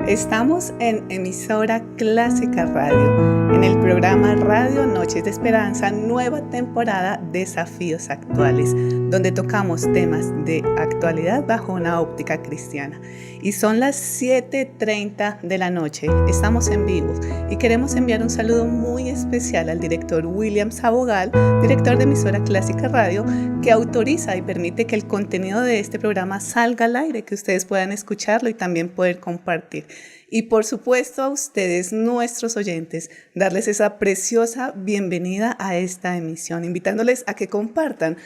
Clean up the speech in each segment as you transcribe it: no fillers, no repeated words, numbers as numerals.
Estamos en Emisora Clásica Radio, en el programa Radio Noches de Esperanza, nueva temporada Desafíos Actuales, donde tocamos temas de actualidad bajo una óptica cristiana. Y son las 7:30 de la noche, estamos en vivo y queremos enviar un saludo muy especial al director William Sabogal, director de Emisora Clásica Radio, que autoriza y permite que el contenido de este programa salga al aire, que ustedes puedan escucharlo y también poder compartir. Y por supuesto a ustedes, nuestros oyentes, darles esa preciosa bienvenida a esta emisión, invitándoles a que compartan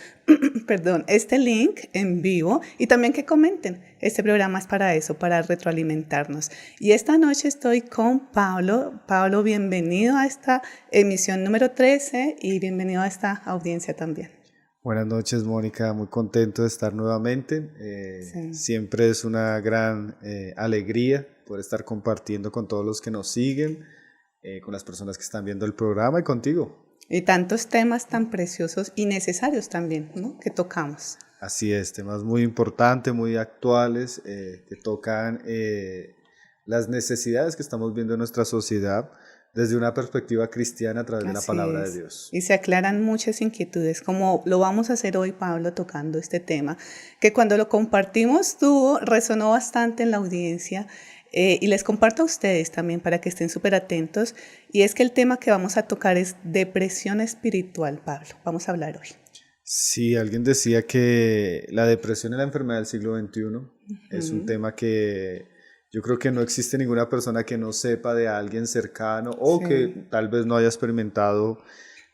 este link en vivo y también que comenten. Este programa es para eso, para retroalimentarnos. Y esta noche estoy con Pablo. Pablo, bienvenido a esta emisión número 13 y bienvenido a esta audiencia también. Buenas noches, Mónica, muy contento de estar nuevamente. Sí. Siempre es una gran alegría poder estar compartiendo con todos los que nos siguen, con las personas que están viendo el programa y contigo. Y tantos temas tan preciosos y necesarios también, ¿no?, que tocamos. Así es, temas muy importantes, muy actuales, que tocan las necesidades que estamos viendo en nuestra sociedad desde una perspectiva cristiana a través de la palabra de Dios. Y se aclaran muchas inquietudes, como lo vamos a hacer hoy, Pablo, tocando este tema, que cuando lo compartimos resonó bastante en la audiencia. Y les comparto a ustedes también para que estén súper atentos, y es que el tema que vamos a tocar es depresión espiritual, Pablo. Vamos a hablar hoy. Sí, alguien decía que la depresión es la enfermedad del siglo XXI. Es un tema que yo creo que no existe ninguna persona que no sepa de alguien cercano o que tal vez no haya experimentado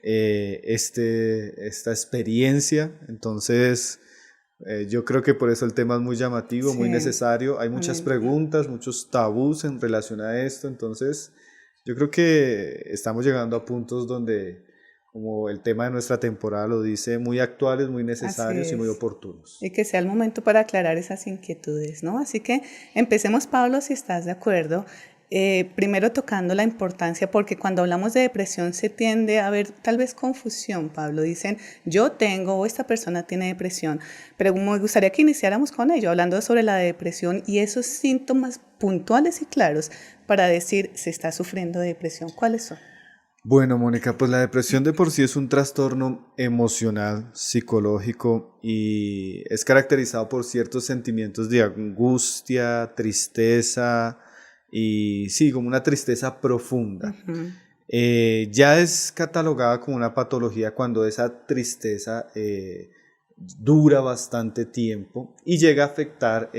esta experiencia. Entonces, yo creo que por eso el tema es muy llamativo, muy necesario. Hay muchas preguntas, muchos tabús en relación a esto. Entonces, yo creo que estamos llegando a puntos donde, como el tema de nuestra temporada lo dice, muy actuales, muy necesarios y muy oportunos. Y que sea el momento para aclarar esas inquietudes, ¿no? Así que empecemos, Pablo, si estás de acuerdo. Primero tocando la importancia, porque cuando hablamos de depresión se tiende a ver tal vez confusión, Pablo. Dicen, yo tengo o esta persona tiene depresión, pero me gustaría que iniciáramos con ello, hablando sobre la depresión y esos síntomas puntuales y claros para decir, se está sufriendo de depresión. ¿Cuáles son? Bueno, Mónica, pues la depresión de por sí es un trastorno emocional, psicológico, y es caracterizado por ciertos sentimientos de angustia, tristeza, y sí, como una tristeza profunda. Ya es catalogada como una patología cuando esa tristeza dura bastante tiempo y llega a afectar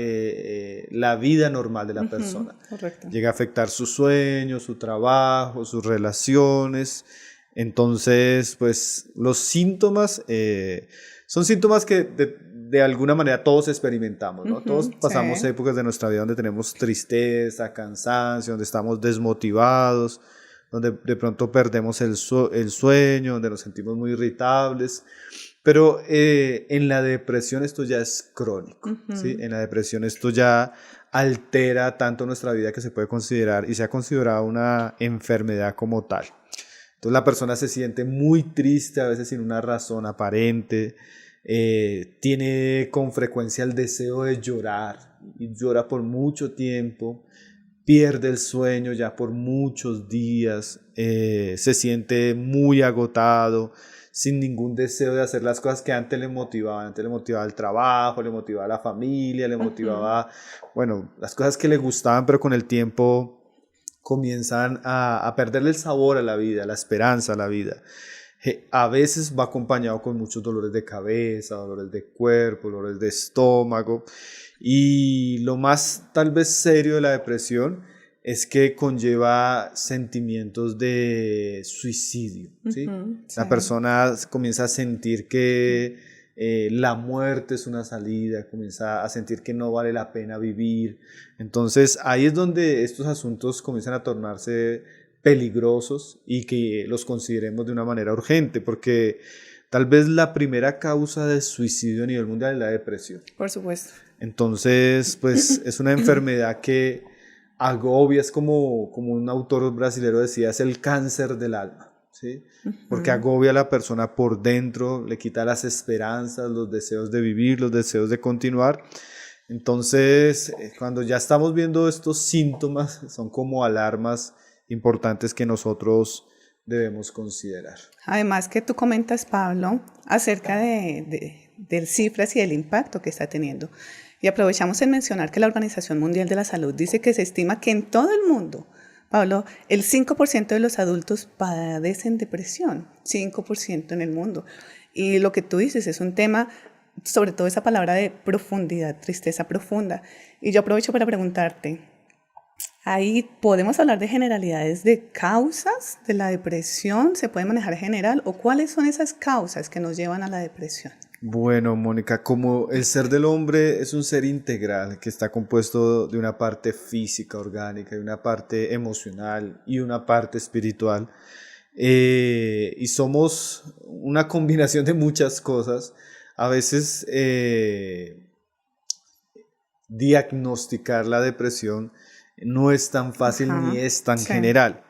la vida normal de la persona. Correcto. Llega a afectar su sueño, su trabajo, sus relaciones. Entonces, pues los síntomas son síntomas que de alguna manera todos experimentamos, ¿no? Todos pasamos épocas de nuestra vida donde tenemos tristeza, cansancio, donde estamos desmotivados, donde de pronto perdemos el sueño, donde nos sentimos muy irritables. Pero en la depresión esto ya es crónico, ¿sí? En la depresión esto ya altera tanto nuestra vida que se puede considerar y se ha considerado una enfermedad como tal. Entonces la persona se siente muy triste, a veces sin una razón aparente, tiene con frecuencia el deseo de llorar y llora por mucho tiempo, pierde el sueño ya por muchos días, se siente muy agotado, sin ningún deseo de hacer las cosas que antes le motivaban. Antes le motivaba el trabajo, le motivaba la familia, le motivaba, bueno, las cosas que le gustaban, pero con el tiempo comienzan a perderle el sabor a la vida, la esperanza a la vida. A veces va acompañado con muchos dolores de cabeza, dolores de cuerpo, dolores de estómago. Y lo más tal vez serio de la depresión es que conlleva sentimientos de suicidio, ¿sí? La persona comienza a sentir que la muerte es una salida, comienza a sentir que no vale la pena vivir. Entonces ahí es donde estos asuntos comienzan a tornarse peligrosos y que los consideremos de una manera urgente, porque tal vez la primera causa de suicidio a nivel mundial es la depresión. Por supuesto. Entonces, pues es una enfermedad que agobia, es como un autor brasileño decía, es el cáncer del alma, ¿sí? Porque agobia a la persona por dentro, le quita las esperanzas, los deseos de vivir, los deseos de continuar. Entonces, cuando ya estamos viendo estos síntomas, son como alarmas importantes que nosotros debemos considerar. Además que tú comentas, Pablo, acerca de cifras y del impacto que está teniendo. Y aprovechamos en mencionar que la Organización Mundial de la Salud dice que se estima que en todo el mundo, Pablo, el 5% de los adultos padecen depresión, 5% en el mundo. Y lo que tú dices es un tema, sobre todo esa palabra de profundidad, tristeza profunda. Y yo aprovecho para preguntarte, ahí podemos hablar de generalidades de causas de la depresión, ¿se puede manejar general? ¿O cuáles son esas causas que nos llevan a la depresión? Bueno, Mónica, como el ser del hombre es un ser integral que está compuesto de una parte física, orgánica, y una parte emocional y una parte espiritual, y somos una combinación de muchas cosas, a veces diagnosticar la depresión no es tan fácil ni es tan general.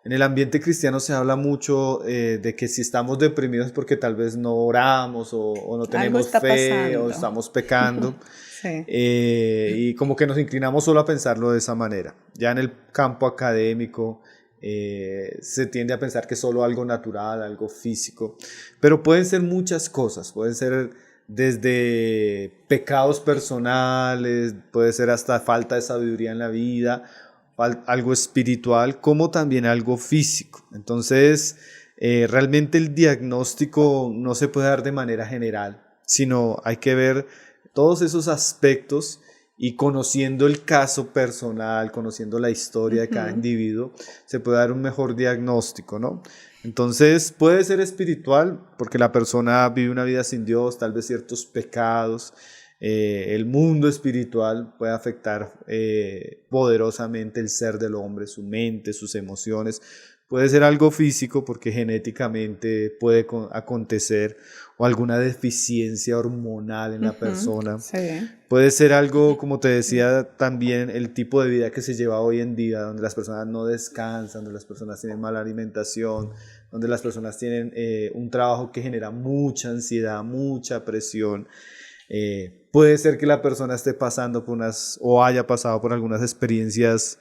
En el ambiente cristiano se habla mucho de que si estamos deprimidos es porque tal vez no oramos o no tenemos fe o estamos pecando. Sí. Y como que nos inclinamos solo a pensarlo de esa manera. Ya en el campo académico se tiende a pensar que es solo algo natural, algo físico. Pero pueden ser muchas cosas, pueden ser desde pecados personales, puede ser hasta falta de sabiduría en la vida, algo espiritual, como también algo físico. Entonces, realmente el diagnóstico no se puede dar de manera general, sino hay que ver todos esos aspectos y conociendo el caso personal, conociendo la historia de cada individuo, se puede dar un mejor diagnóstico, ¿no? Entonces puede ser espiritual porque la persona vive una vida sin Dios, tal vez ciertos pecados. El mundo espiritual puede afectar poderosamente el ser del hombre, su mente, sus emociones. Puede ser algo físico porque genéticamente puede acontecer o alguna deficiencia hormonal en la persona. Sí. Puede ser algo, como te decía, también el tipo de vida que se lleva hoy en día, donde las personas no descansan, donde las personas tienen mala alimentación, donde las personas tienen un trabajo que genera mucha ansiedad, mucha presión. Puede ser que la persona esté pasando por o haya pasado por algunas experiencias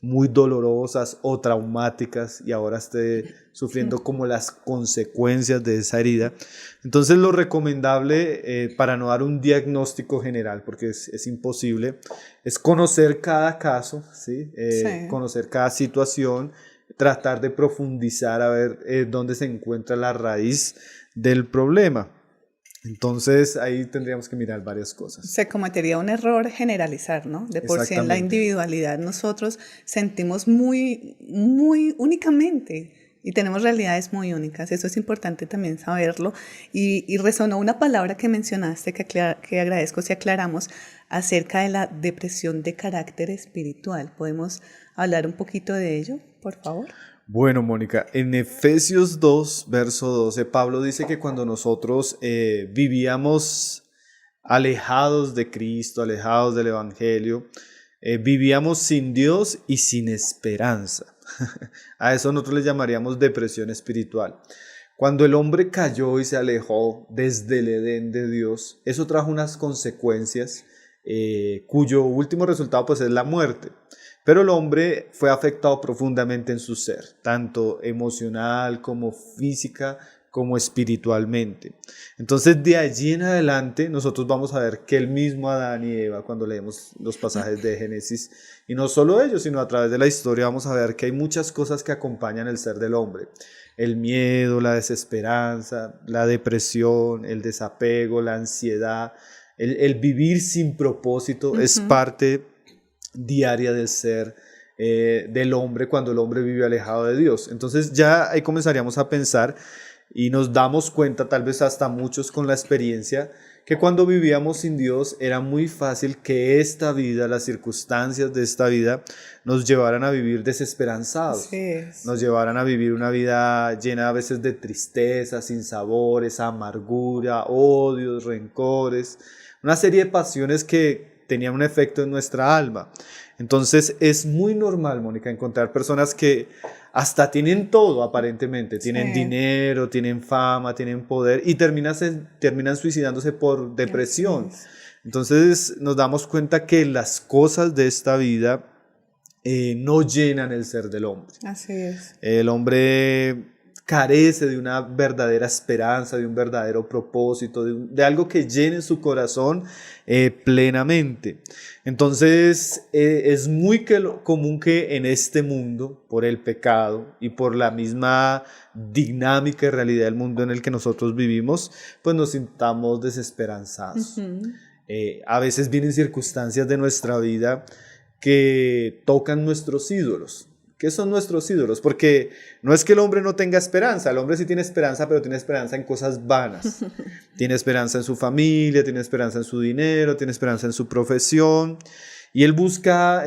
muy dolorosas o traumáticas y ahora esté sufriendo como las consecuencias de esa herida. Entonces lo recomendable para no dar un diagnóstico general, porque es imposible, es conocer cada caso, ¿sí? Sí. Conocer cada situación, tratar de profundizar a ver dónde se encuentra la raíz del problema. Entonces ahí tendríamos que mirar varias cosas. Se cometería un error generalizar, ¿no? De por sí en la individualidad nosotros sentimos muy únicamente y tenemos realidades muy únicas. Eso es importante también saberlo. Y resonó una palabra que mencionaste que agradezco si aclaramos acerca de la depresión de carácter espiritual. ¿Podemos hablar un poquito de ello, por favor? Bueno, Mónica, en Efesios 2, verso 12, Pablo dice que cuando nosotros vivíamos alejados de Cristo, alejados del Evangelio, vivíamos sin Dios y sin esperanza. A eso nosotros le llamaríamos depresión espiritual. Cuando el hombre cayó y se alejó desde el Edén de Dios, eso trajo unas consecuencias cuyo último resultado pues es la muerte. Pero el hombre fue afectado profundamente en su ser, tanto emocional como física como espiritualmente. Entonces de allí en adelante nosotros vamos a ver que el mismo Adán y Eva, cuando leemos los pasajes de Génesis, y no solo ellos, sino a través de la historia vamos a ver que hay muchas cosas que acompañan el ser del hombre. El miedo, la desesperanza, la depresión, el desapego, la ansiedad, el vivir sin propósito es parte diaria del ser del hombre cuando el hombre vive alejado de Dios. Entonces ya ahí comenzaríamos a pensar y nos damos cuenta, tal vez hasta muchos con la experiencia, que cuando vivíamos sin Dios era muy fácil que esta vida, las circunstancias de esta vida nos llevaran a vivir desesperanzados, nos llevaran a vivir una vida llena a veces de tristeza, sin sabores, amargura, odios, rencores, una serie de pasiones que tenían un efecto en nuestra alma. Entonces es muy normal, Mónica, encontrar personas que hasta tienen todo aparentemente, tienen dinero, tienen fama, tienen poder y terminan suicidándose por depresión. Entonces nos damos cuenta que las cosas de esta vida no llenan el ser del hombre. Así es. El hombre carece de una verdadera esperanza, de un verdadero propósito, de algo que llene su corazón plenamente. Entonces es muy común que en este mundo, por el pecado y por la misma dinámica y realidad del mundo en el que nosotros vivimos, pues nos sintamos desesperanzados. A veces vienen circunstancias de nuestra vida que tocan nuestros ídolos. ¿Qué son nuestros ídolos? Porque no es que el hombre no tenga esperanza, el hombre sí tiene esperanza, pero tiene esperanza en cosas vanas. Tiene esperanza en su familia, tiene esperanza en su dinero, tiene esperanza en su profesión, y él busca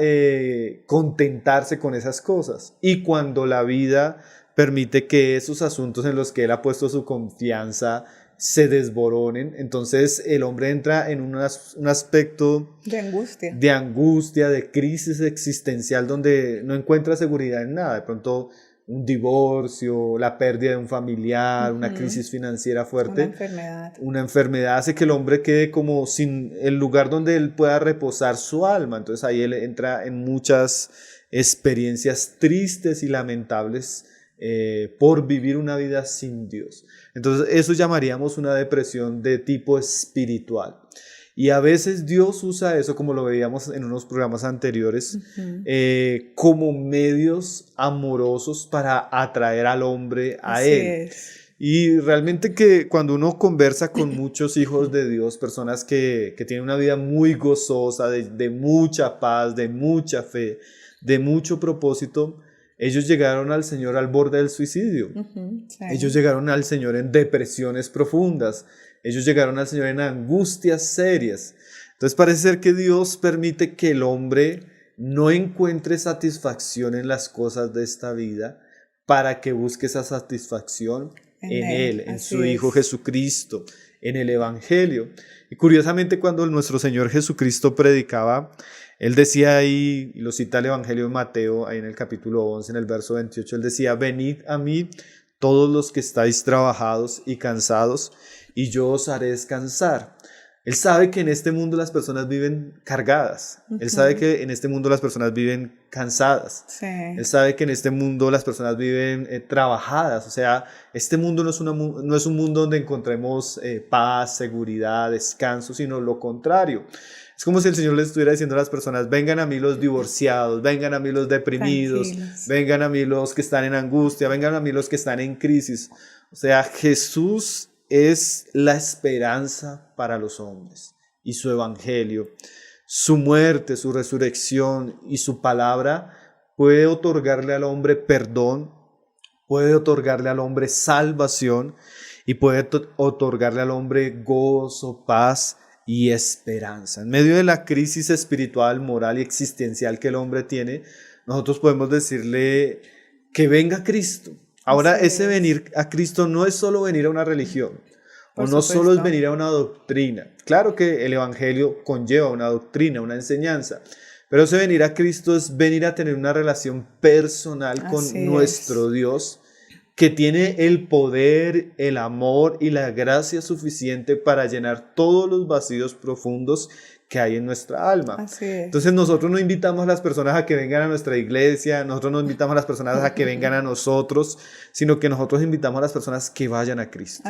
contentarse con esas cosas. Y cuando la vida permite que esos asuntos en los que él ha puesto su confianza se desboronen, entonces el hombre entra en un aspecto de angustia, de crisis existencial, donde no encuentra seguridad en nada. De pronto un divorcio, la pérdida de un familiar, una crisis financiera fuerte, una enfermedad hace que el hombre quede como sin el lugar donde él pueda reposar su alma. Entonces ahí él entra en muchas experiencias tristes y lamentables por vivir una vida sin Dios. Entonces eso llamaríamos una depresión de tipo espiritual. Y a veces Dios usa eso, como lo veíamos en unos programas anteriores, como medios amorosos para atraer al hombre a Él. Y realmente que cuando uno conversa con muchos hijos de Dios, personas que tienen una vida muy gozosa, de mucha paz, de mucha fe, de mucho propósito, ellos llegaron al Señor al borde del suicidio. Ellos llegaron al Señor en depresiones profundas. Ellos llegaron al Señor en angustias serias. Entonces parece ser que Dios permite que el hombre no encuentre satisfacción en las cosas de esta vida para que busque esa satisfacción en Él, en su Hijo Jesucristo, en el Evangelio. Y curiosamente cuando nuestro Señor Jesucristo predicaba, Él decía ahí, y lo cita el Evangelio de Mateo, ahí en el capítulo 11, en el verso 28, Él decía: venid a mí todos los que estáis trabajados y cansados, y yo os haré descansar. Él sabe que en este mundo las personas viven cargadas. Él sabe que en este mundo las personas viven cansadas. Él sabe que en este mundo las personas viven trabajadas. O sea, este mundo no es un mundo donde encontremos paz, seguridad, descanso, sino lo contrario. Es como si el Señor les estuviera diciendo a las personas: vengan a mí los divorciados, vengan a mí los deprimidos, vengan a mí los que están en angustia, vengan a mí los que están en crisis. O sea, Jesús es la esperanza para los hombres, y su evangelio, su muerte, su resurrección y su palabra puede otorgarle al hombre perdón, puede otorgarle al hombre salvación y puede otorgarle al hombre gozo, paz y esperanza. En medio de la crisis espiritual, moral y existencial que el hombre tiene, nosotros podemos decirle que venga Cristo. Ahora, ese venir a Cristo no es solo venir a una religión, o no solo es venir a una doctrina. Claro que el Evangelio conlleva una doctrina, una enseñanza, pero ese venir a Cristo es venir a tener una relación personal con nuestro Dios, que tiene el poder, el amor y la gracia suficiente para llenar todos los vacíos profundos que hay en nuestra alma. Entonces nosotros no invitamos a las personas a que vengan a nuestra iglesia, nosotros no invitamos a las personas a que vengan a nosotros, sino que nosotros invitamos a las personas que vayan a Cristo.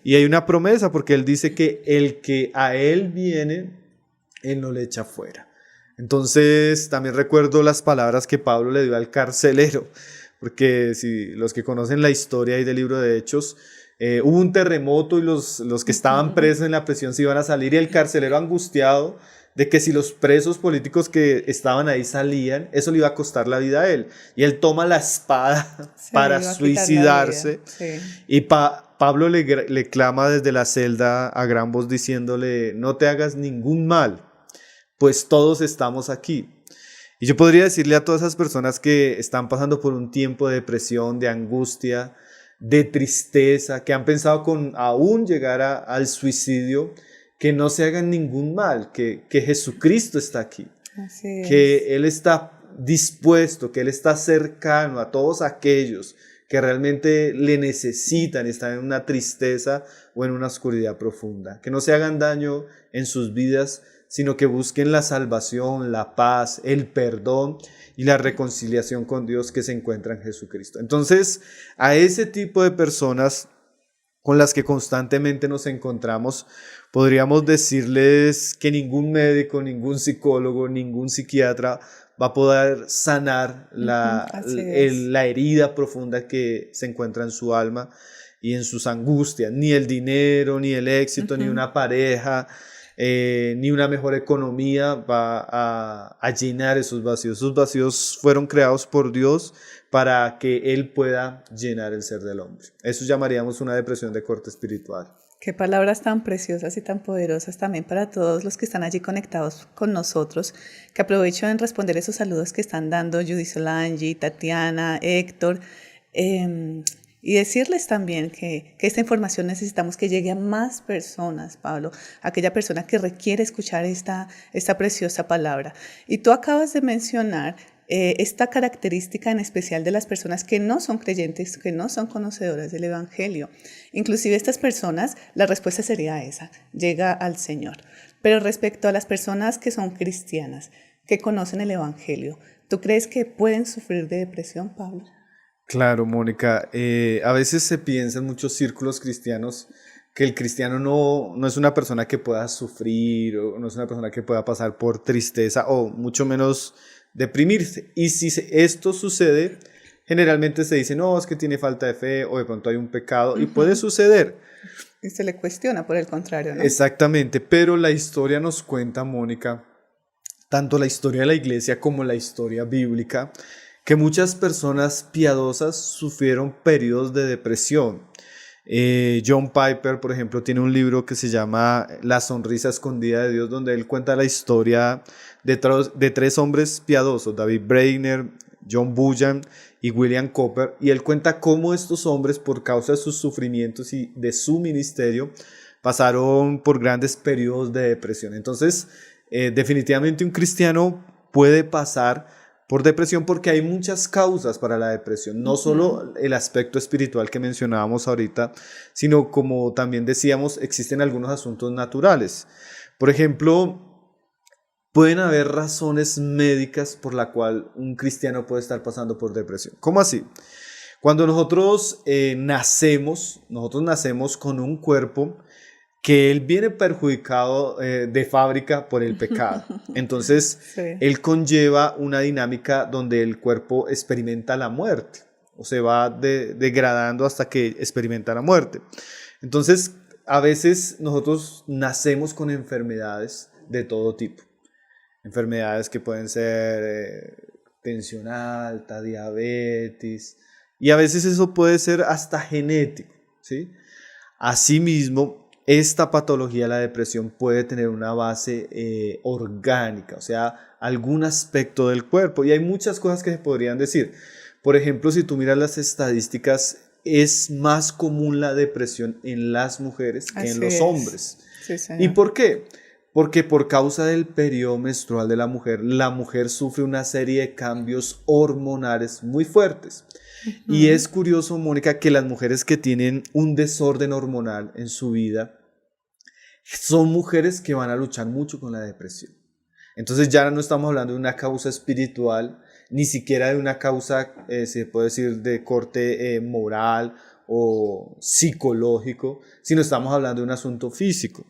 Y hay una promesa, porque Él dice que el que a Él viene, Él no le echa fuera. Entonces también recuerdo las palabras que Pablo le dio al carcelero, porque si los que conocen la historia ahí del libro de Hechos, hubo un terremoto y los que estaban presos en la prisión se iban a salir, y el carcelero, angustiado de que si los presos políticos que estaban ahí salían, eso le iba a costar la vida a él, y él toma la espada para suicidarse. Y Pablo le clama desde la celda a gran voz diciéndole: no te hagas ningún mal, pues todos estamos aquí. Y yo podría decirle a todas esas personas que están pasando por un tiempo de depresión, de angustia, de tristeza, que han pensado con aún llegar al suicidio, que no se hagan ningún mal, que Jesucristo está aquí, Así es. que Él está dispuesto, que Él está cercano a todos aquellos que realmente le necesitan y están en una tristeza o en una oscuridad profunda. Que no se hagan daño en sus vidas, sino que busquen la salvación, la paz, el perdón y la reconciliación con Dios que se encuentra en Jesucristo. Entonces, a ese tipo de personas con las que constantemente nos encontramos, podríamos decirles que ningún médico, ningún psicólogo, ningún psiquiatra va a poder sanar la herida profunda que se encuentra en su alma y en sus angustias. Ni el dinero, ni el éxito, ni una pareja, ni una mejor economía va a llenar esos vacíos. Esos vacíos fueron creados por Dios para que Él pueda llenar el ser del hombre. Eso llamaríamos una depresión de corte espiritual. Qué palabras tan preciosas y tan poderosas también para todos los que están allí conectados con nosotros, que aprovecho en responder esos saludos que están dando Judy Solange, Tatiana, Héctor, y decirles también que esta información necesitamos que llegue a más personas, Pablo, aquella persona que requiere escuchar esta preciosa palabra. Y tú acabas de mencionar esta característica en especial de las personas que no son creyentes, que no son conocedoras del Evangelio. Inclusive estas personas, la respuesta sería esa, llega al Señor. Pero respecto a las personas que son cristianas, que conocen el Evangelio, ¿tú crees que pueden sufrir de depresión, Pablo? Claro, Mónica. A veces se piensa en muchos círculos cristianos que el cristiano no es una persona que pueda sufrir, o no es una persona que pueda pasar por tristeza, o mucho menos deprimirse. Y si esto sucede, generalmente se dice, no, es que tiene falta de fe o de pronto hay un pecado, y puede suceder. Y se le cuestiona por el contrario, ¿no? Exactamente, pero la historia nos cuenta, Mónica, tanto la historia de la iglesia como la historia bíblica, que muchas personas piadosas sufrieron periodos de depresión. John Piper, por ejemplo, tiene un libro que se llama La sonrisa escondida de Dios, donde él cuenta la historia de tres hombres piadosos, David Brainerd, John Bunyan y William Cowper, y él cuenta cómo estos hombres, por causa de sus sufrimientos y de su ministerio, pasaron por grandes periodos de depresión. Entonces, definitivamente un cristiano puede pasar por depresión porque hay muchas causas para la depresión, no solo el aspecto espiritual que mencionábamos ahorita, sino como también decíamos, existen algunos asuntos naturales. Por ejemplo, pueden haber razones médicas por la cual un cristiano puede estar pasando por depresión. ¿Cómo así? Cuando nosotros nacemos con un cuerpo que él viene perjudicado de fábrica por el pecado. Entonces, sí, él conlleva una dinámica donde el cuerpo experimenta la muerte, o se va degradando hasta que experimenta la muerte. Entonces, a veces nosotros nacemos con enfermedades de todo tipo. Enfermedades que pueden ser tensión alta, diabetes, y a veces eso puede ser hasta genético, ¿sí? Asimismo, esta patología, la depresión, puede tener una base orgánica, o sea, algún aspecto del cuerpo. Y hay muchas cosas que se podrían decir. Por ejemplo, si tú miras las estadísticas, es más común la depresión en las mujeres que en los hombres. Sí, señor. ¿Y por qué? Porque por causa del periodo menstrual de la mujer sufre una serie de cambios hormonales muy fuertes. Y es curioso, Mónica, que las mujeres que tienen un desorden hormonal en su vida son mujeres que van a luchar mucho con la depresión. Entonces ya no estamos hablando de una causa espiritual, ni siquiera de una causa, se puede decir, de corte moral o psicológico, sino estamos hablando de un asunto físico.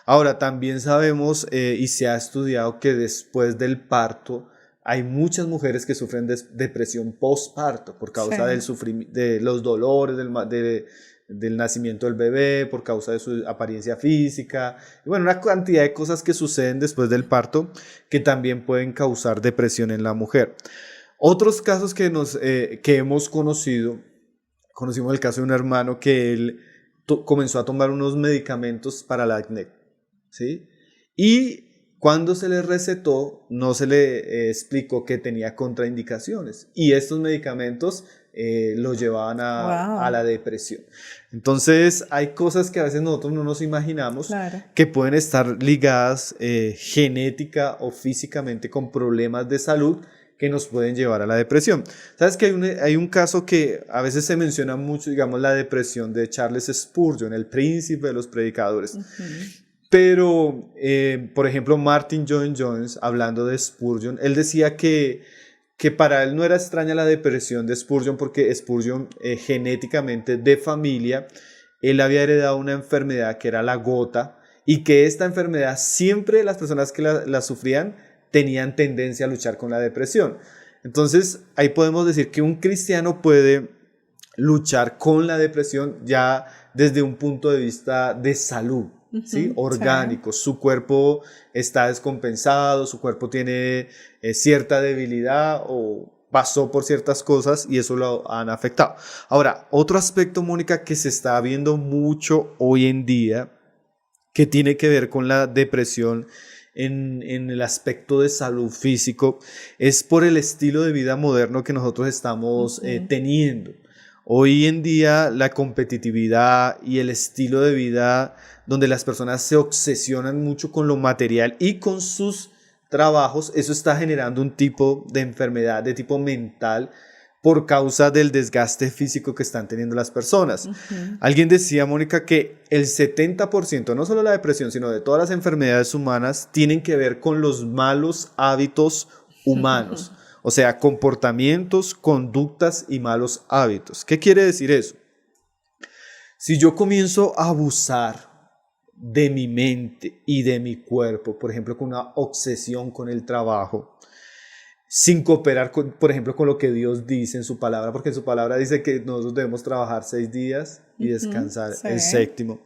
Ahora, también sabemos y se ha estudiado que después del parto, hay muchas mujeres que sufren de depresión postparto por causa de los dolores del nacimiento del bebé, por causa de su apariencia física, y bueno, una cantidad de cosas que suceden después del parto que también pueden causar depresión en la mujer. Otros casos que hemos conocimos el caso de un hermano que él comenzó a tomar unos medicamentos para el acné, ¿sí? Y cuando se le recetó, no se le explicó que tenía contraindicaciones y estos medicamentos lo llevaban a la depresión. Entonces hay cosas que a veces nosotros no nos imaginamos Claro. que pueden estar ligadas genética o físicamente con problemas de salud que nos pueden llevar a la depresión. Sabes que hay un caso que a veces se menciona mucho, digamos, la depresión de Charles Spurgeon, el príncipe de los predicadores. Pero, por ejemplo, Martin Lloyd-Jones, hablando de Spurgeon, él decía que para él no era extraña la depresión de Spurgeon porque Spurgeon genéticamente de familia, él había heredado una enfermedad que era la gota y que esta enfermedad siempre las personas que la sufrían tenían tendencia a luchar con la depresión. Entonces ahí podemos decir que un cristiano puede luchar con la depresión ya desde un punto de vista de salud. ¿Sí? Orgánico, sí. Su cuerpo está descompensado, su cuerpo tiene cierta debilidad o pasó por ciertas cosas y eso lo han afectado. Ahora, otro aspecto, Mónica, que se está viendo mucho hoy en día, que tiene que ver con la depresión en el aspecto de salud físico, es por el estilo de vida moderno que nosotros estamos teniendo. Hoy en día la competitividad y el estilo de vida donde las personas se obsesionan mucho con lo material y con sus trabajos, eso está generando un tipo de enfermedad de tipo mental por causa del desgaste físico que están teniendo las personas. Alguien decía, Mónica, que el 70%, no solo la depresión, sino de todas las enfermedades humanas, tienen que ver con los malos hábitos humanos. O sea, comportamientos, conductas y malos hábitos. ¿Qué quiere decir eso? Si yo comienzo a abusar de mi mente y de mi cuerpo, por ejemplo, con una obsesión con el trabajo, sin cooperar, por ejemplo, con lo que Dios dice en su palabra, porque en su palabra dice que nosotros debemos trabajar 6 días y descansar el séptimo.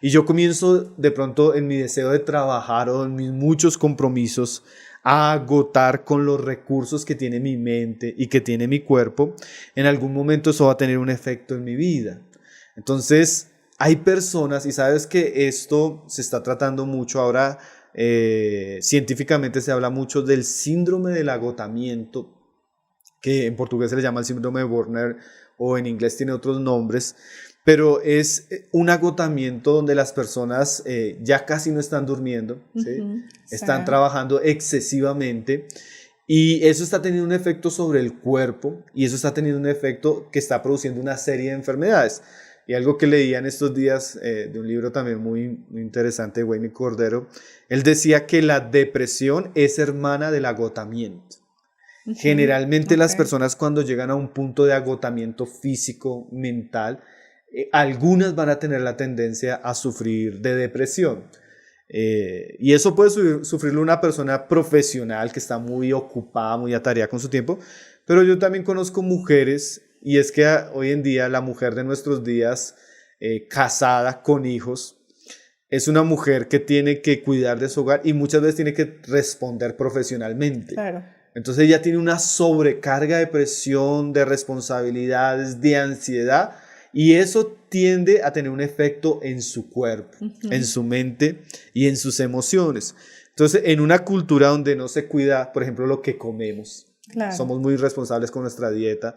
Y yo comienzo de pronto en mi deseo de trabajar o en mis muchos compromisos a agotar con los recursos que tiene mi mente y que tiene mi cuerpo, en algún momento eso va a tener un efecto en mi vida. Entonces, hay personas, y sabes que esto se está tratando mucho ahora, científicamente se habla mucho del síndrome del agotamiento, que en portugués se le llama el síndrome de Werner o en inglés tiene otros nombres, pero es un agotamiento donde las personas ya casi no están durmiendo, ¿sí? Están trabajando excesivamente y eso está teniendo un efecto sobre el cuerpo y eso está teniendo un efecto que está produciendo una serie de enfermedades. Y algo que leía en estos días de un libro también muy interesante de Wayne Cordero, él decía que la depresión es hermana del agotamiento. Generalmente las personas cuando llegan a un punto de agotamiento físico, mental, algunas van a tener la tendencia a sufrir de depresión. Y eso puede sufrirlo una persona profesional que está muy ocupada, muy atareada con su tiempo, pero yo también conozco mujeres, y es que hoy en día la mujer de nuestros días, casada con hijos, es una mujer que tiene que cuidar de su hogar y muchas veces tiene que responder profesionalmente. Claro. Entonces ella tiene una sobrecarga de presión, de responsabilidades, de ansiedad, y eso tiende a tener un efecto en su cuerpo, en su mente y en sus emociones. Entonces, en una cultura donde no se cuida, por ejemplo, lo que comemos, somos muy responsables con nuestra dieta,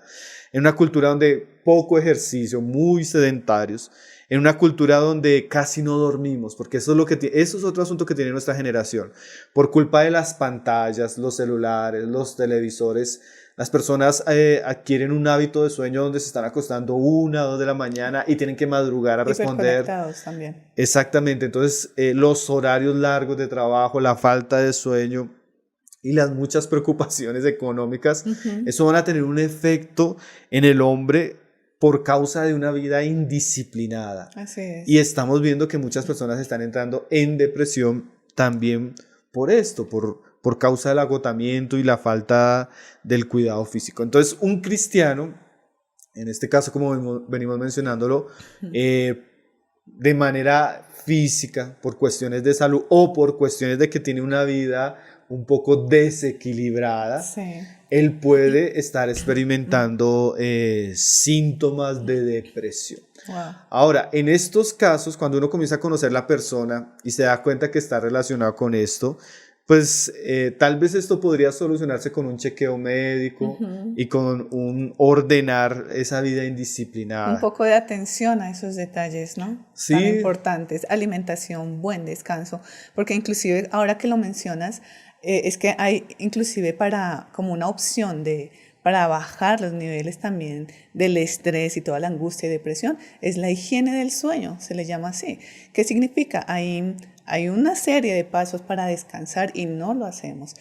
en una cultura donde poco ejercicio, muy sedentarios, en una cultura donde casi no dormimos, porque eso es otro asunto que tiene nuestra generación. Por culpa de las pantallas, los celulares, los televisores, las personas adquieren un hábito de sueño donde se están acostando 1 o 2 de la mañana y tienen que madrugar a responder. Hiperconectados también. Exactamente, entonces los horarios largos de trabajo, la falta de sueño y las muchas preocupaciones económicas, eso van a tener un efecto en el hombre por causa de una vida indisciplinada. Así es. Y estamos viendo que muchas personas están entrando en depresión también por esto, por causa del agotamiento y la falta del cuidado físico. Entonces, un cristiano, en este caso, como venimos mencionándolo, de manera física, por cuestiones de salud o por cuestiones de que tiene una vida un poco desequilibrada, él puede estar experimentando síntomas de depresión. Wow. Ahora, en estos casos, cuando uno comienza a conocer la persona y se da cuenta que está relacionado con esto, pues tal vez esto podría solucionarse con un chequeo médico y con un ordenar esa vida indisciplinada. Un poco de atención a esos detalles, ¿no? Sí. Tan importantes. Alimentación, buen descanso, porque inclusive ahora que lo mencionas, es que hay inclusive como una opción para bajar los niveles también del estrés y toda la angustia y depresión, es la higiene del sueño, se le llama así. ¿Qué significa? Hay una serie de pasos para descansar y no lo hacemos.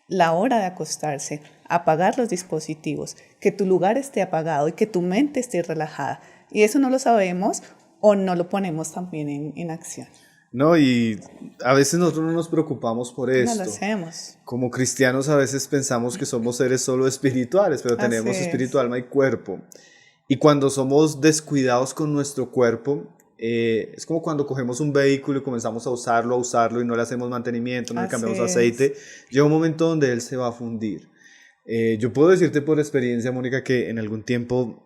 La hora de acostarse, apagar los dispositivos, que tu lugar esté apagado y que tu mente esté relajada. Y eso no lo sabemos o no lo ponemos también en acción. No, y a veces nosotros no nos preocupamos por esto. No lo hacemos. Como cristianos a veces pensamos que somos seres solo espirituales, pero tenemos espíritu, alma y cuerpo. Y cuando somos descuidados con nuestro cuerpo, es como cuando cogemos un vehículo y comenzamos a usarlo y no le hacemos mantenimiento, no le cambiamos aceite. Llega un momento donde él se va a fundir. Yo puedo decirte por experiencia, Mónica, que en algún tiempo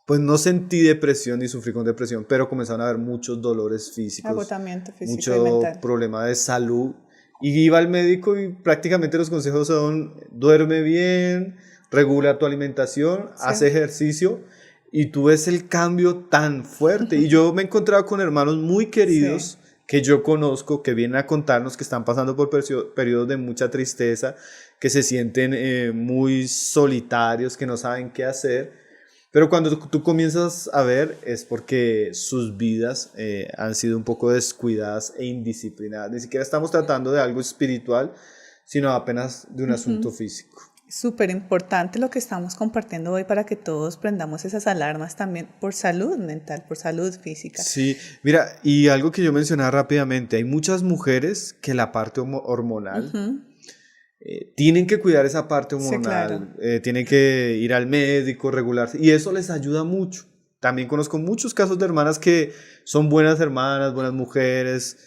pues no sentí depresión ni sufrí con depresión, pero comenzaron a haber muchos dolores físicos, agotamiento físico mucho y mental, problema de salud. Y iba al médico y prácticamente los consejos son: duerme bien, regula tu alimentación, haz ejercicio, y tú ves el cambio tan fuerte. Y yo me he encontrado con hermanos muy queridos que yo conozco, que vienen a contarnos que están pasando por periodos de mucha tristeza, que se sienten muy solitarios, que no saben qué hacer. Pero cuando tú comienzas a ver, es porque sus vidas han sido un poco descuidadas e indisciplinadas. Ni siquiera estamos tratando de algo espiritual, sino apenas de un asunto físico. Súper importante lo que estamos compartiendo hoy para que todos prendamos esas alarmas también por salud mental, por salud física. Sí, mira, y algo que yo mencionaba rápidamente, hay muchas mujeres que la parte hormonal... tienen que cuidar esa parte hormonal, tienen que ir al médico, regularse, y eso les ayuda mucho. También conozco muchos casos de hermanas que son buenas hermanas, buenas mujeres,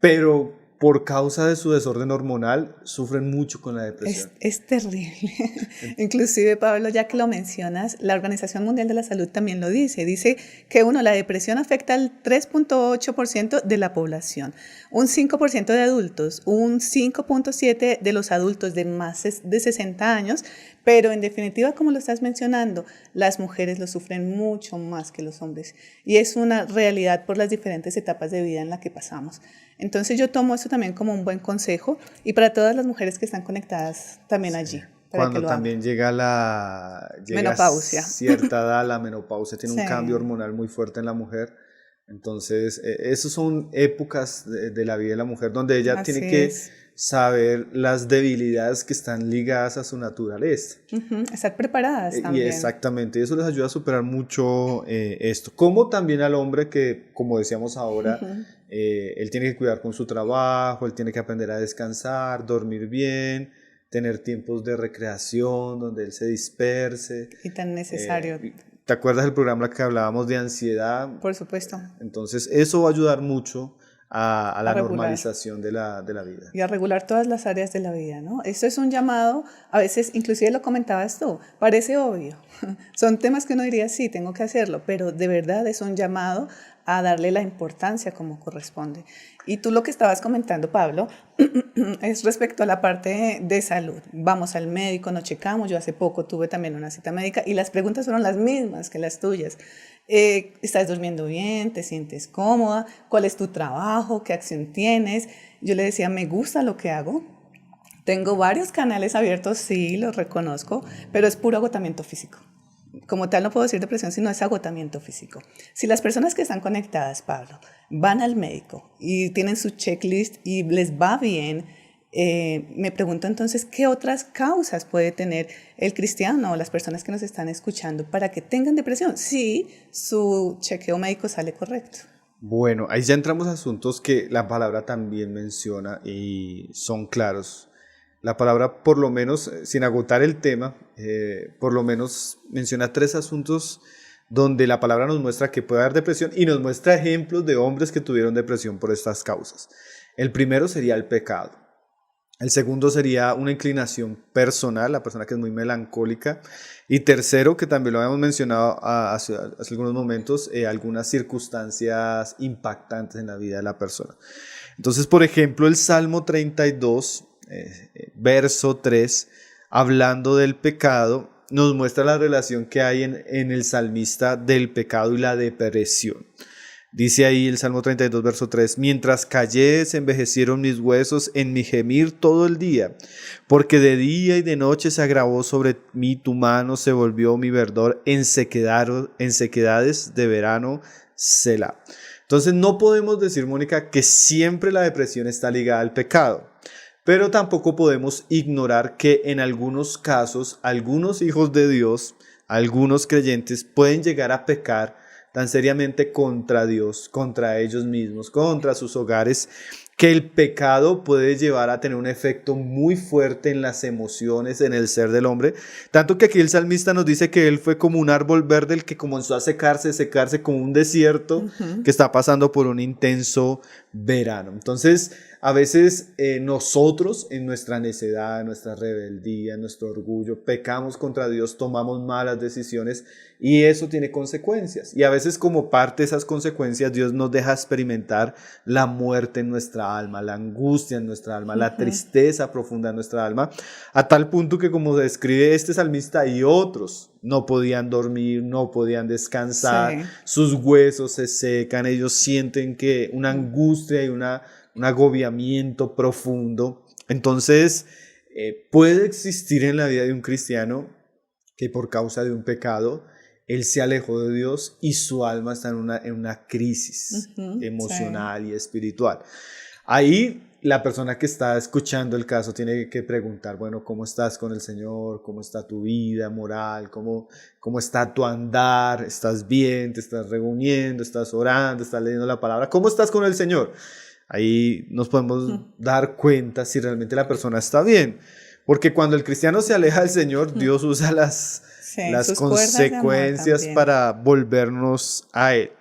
pero por causa de su desorden hormonal sufren mucho con la depresión. Es terrible. Inclusive, Pablo, ya que lo mencionas, la Organización Mundial de la Salud también lo dice. Dice que la depresión afecta al 3.8% de la población, un 5% de adultos, un 5.7% de los adultos de más de 60 años, pero en definitiva, como lo estás mencionando, las mujeres lo sufren mucho más que los hombres. Y es una realidad por las diferentes etapas de vida en las que pasamos. Entonces yo tomo eso también como un buen consejo, y para todas las mujeres que están conectadas también allí. Cuando también llega menopausia. Cierta edad, la menopausia tiene un cambio hormonal muy fuerte en la mujer. Entonces, esas son épocas de la vida de la mujer donde ella tiene que saber las debilidades que están ligadas a su naturaleza. Estar preparadas también. Y exactamente, eso les ayuda a superar mucho esto. Como también al hombre que, como decíamos ahora, él tiene que cuidar con su trabajo, él tiene que aprender a descansar, dormir bien, tener tiempos de recreación donde él se disperse. Y tan necesario. ¿Te acuerdas del programa que hablábamos de ansiedad? Por supuesto. Entonces eso va a ayudar mucho a la normalización de la vida. Y a regular todas las áreas de la vida, ¿no? Esto es un llamado, a veces, inclusive lo comentabas tú, parece obvio. Son temas que uno diría, sí, tengo que hacerlo, pero de verdad es un llamado a darle la importancia como corresponde. Y tú lo que estabas comentando, Pablo, es respecto a la parte de salud. Vamos al médico, nos checamos. Yo hace poco tuve también una cita médica y las preguntas fueron las mismas que las tuyas. ¿Estás durmiendo bien? ¿Te sientes cómoda? ¿Cuál es tu trabajo? ¿Qué acción tienes? Yo le decía, me gusta lo que hago. Tengo varios canales abiertos, sí, los reconozco, pero es puro agotamiento físico. Como tal no puedo decir depresión, sino es agotamiento físico. Si las personas que están conectadas, Pablo, van al médico y tienen su checklist y les va bien, me pregunto entonces qué otras causas puede tener el cristiano o las personas que nos están escuchando para que tengan depresión si su chequeo médico sale correcto. Bueno, ahí ya entramos a asuntos que la palabra también menciona y son claros. La palabra, por lo menos, sin agotar el tema, por lo menos menciona 3 asuntos donde la palabra nos muestra que puede haber depresión y nos muestra ejemplos de hombres que tuvieron depresión por estas causas. El primero sería el pecado. El segundo sería una inclinación personal, la persona que es muy melancólica. Y tercero, que también lo habíamos mencionado hace algunos momentos, algunas circunstancias impactantes en la vida de la persona. Entonces, por ejemplo, el Salmo 32 verso 3, hablando del pecado, nos muestra la relación que hay en el salmista del pecado y la depresión. Dice ahí el Salmo 32, verso 3, mientras callé, se envejecieron mis huesos en mi gemir todo el día, porque de día y de noche se agravó sobre mí tu mano, se volvió mi verdor en sequedades de verano, Selah. Entonces no podemos decir, Mónica, que siempre la depresión está ligada al pecado, pero tampoco podemos ignorar que en algunos casos, algunos hijos de Dios, algunos creyentes pueden llegar a pecar tan seriamente contra Dios, contra ellos mismos, contra sus hogares, que el pecado puede llevar a tener un efecto muy fuerte en las emociones, en el ser del hombre. Tanto que aquí el salmista nos dice que él fue como un árbol verde el que comenzó a secarse como un desierto que está pasando por un intenso verano. Entonces, a veces nosotros en nuestra necedad, en nuestra rebeldía, en nuestro orgullo, pecamos contra Dios, tomamos malas decisiones y eso tiene consecuencias. Y a veces como parte de esas consecuencias Dios nos deja experimentar la muerte en nuestra alma, la angustia en nuestra alma, la tristeza profunda en nuestra alma, a tal punto que como describe este salmista y otros, no podían dormir, no podían descansar, sus huesos se secan, ellos sienten que una angustia y un agobiamiento profundo. Entonces, puede existir en la vida de un cristiano que por causa de un pecado, él se alejó de Dios y su alma está en una crisis emocional y espiritual. Ahí la persona que está escuchando el caso tiene que preguntar, bueno, ¿cómo estás con el Señor? ¿Cómo está tu vida moral? ¿Cómo está tu andar? ¿Estás bien? ¿Te estás reuniendo? ¿Estás orando? ¿Estás leyendo la palabra? ¿Cómo estás con el Señor? Ahí nos podemos dar cuenta si realmente la persona está bien. Porque cuando el cristiano se aleja del Señor, Dios usa las consecuencias para volvernos a Él.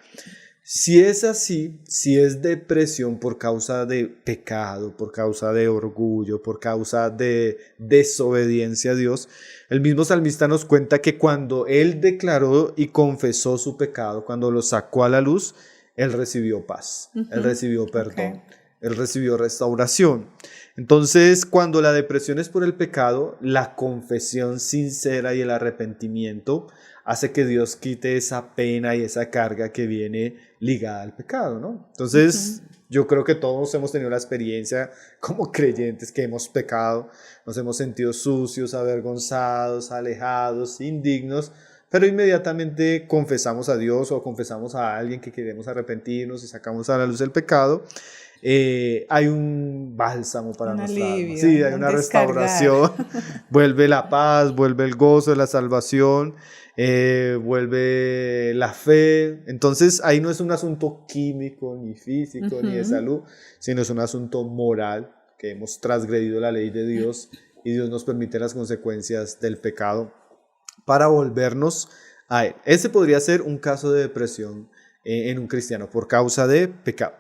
Si es así, si es depresión por causa de pecado, por causa de orgullo, por causa de desobediencia a Dios, el mismo salmista nos cuenta que cuando él declaró y confesó su pecado, cuando lo sacó a la luz, él recibió paz, él recibió perdón, él recibió restauración. Entonces, cuando la depresión es por el pecado, la confesión sincera y el arrepentimiento hace que Dios quite esa pena y esa carga que viene ligada al pecado, ¿no? Entonces, yo creo que todos hemos tenido la experiencia como creyentes que hemos pecado, nos hemos sentido sucios, avergonzados, alejados, indignos, pero inmediatamente confesamos a Dios o confesamos a alguien que queremos arrepentirnos y sacamos a la luz el pecado. Hay un bálsamo para nuestra alma. Sí, hay una restauración. Vuelve la paz, vuelve el gozo de la salvación, vuelve la fe. Entonces ahí no es un asunto químico, ni físico, ni de salud, sino es un asunto moral, que hemos transgredido la ley de Dios y Dios nos permite las consecuencias del pecado para volvernos a Él. Ese podría ser un caso de depresión en un cristiano por causa de pecado.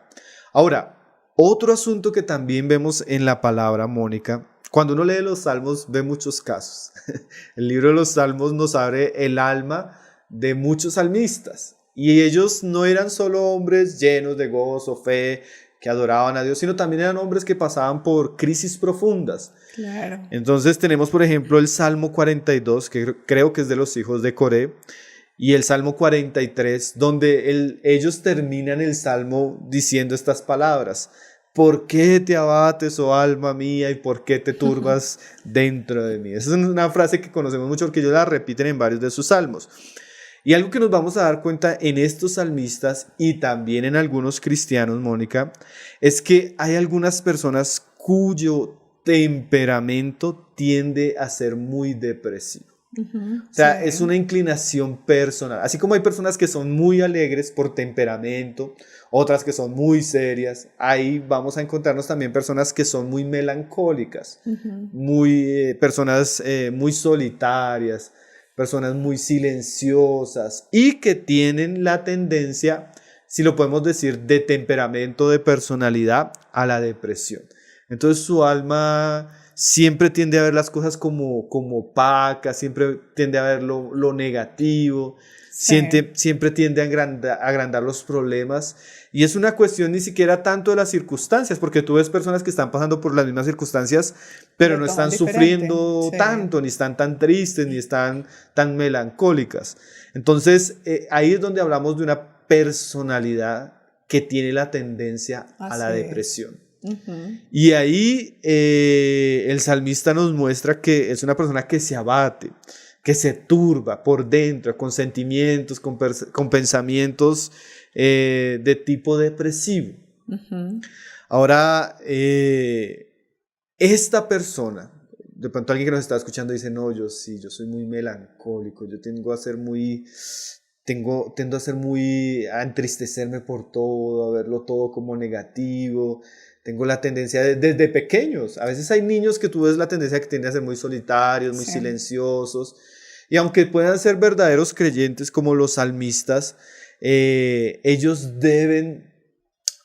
Ahora, otro asunto que también vemos en la palabra, Mónica, cuando uno lee los Salmos ve muchos casos. El libro de los Salmos nos abre el alma de muchos salmistas y ellos no eran solo hombres llenos de gozo, fe, que adoraban a Dios, sino también eran hombres que pasaban por crisis profundas. Claro. Entonces tenemos, por ejemplo, el Salmo 42, que creo que es de los hijos de Coré, y el Salmo 43, donde ellos terminan el Salmo diciendo estas palabras: ¿por qué te abates, oh alma mía, y por qué te turbas dentro de mí? Esa es una frase que conocemos mucho porque ellos la repiten en varios de sus salmos. Y algo que nos vamos a dar cuenta en estos salmistas y también en algunos cristianos, Mónica, es que hay algunas personas cuyo temperamento tiende a ser muy depresivo. O sea, es una inclinación personal. Así como hay personas que son muy alegres por temperamento, otras que son muy serias, ahí vamos a encontrarnos también personas que son muy melancólicas, personas muy solitarias, personas muy silenciosas y que tienen la tendencia, si lo podemos decir, de temperamento, de personalidad a la depresión. Entonces su alma siempre tiende a ver las cosas como opacas, siempre tiende a ver lo negativo, Sí. siempre tiende a agrandar los problemas. Y es una cuestión ni siquiera tanto de las circunstancias, porque tú ves personas que están pasando por las mismas circunstancias, pero Lo no toman están diferente. sufriendo Sí. tanto, ni están tan tristes, ni están tan melancólicas. Entonces, ahí es donde hablamos de una personalidad que tiene la tendencia a la Así es. depresión. Ujú. Y ahí el salmista nos muestra que es una persona que se abate, que se turba por dentro, con sentimientos, con pensamientos de tipo depresivo. Ujú. Ahora, esta persona, de pronto alguien que nos está escuchando dice, no, yo soy muy melancólico, yo tendo a ser muy, a entristecerme por todo, a verlo todo como negativo. Tengo la tendencia desde pequeños. A veces hay niños que tú ves la tendencia que tienden a ser muy solitarios, muy Sí. silenciosos. Y aunque puedan ser verdaderos creyentes como los salmistas, ellos deben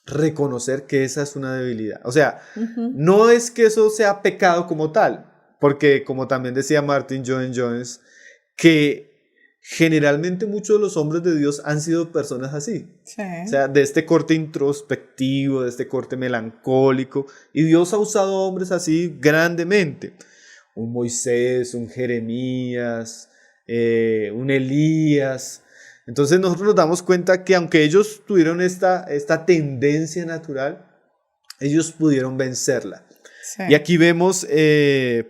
reconocer que esa es una debilidad. O sea, Ujú. no es que eso sea pecado como tal, porque como también decía Martin Lloyd-Jones, que generalmente muchos de los hombres de Dios han sido personas así. Sí. O sea, de este corte introspectivo, de este corte melancólico. Y Dios ha usado hombres así grandemente. Un Moisés, un Jeremías, un Elías. Entonces nosotros nos damos cuenta que aunque ellos tuvieron esta tendencia natural, ellos pudieron vencerla. Sí. Y aquí vemos,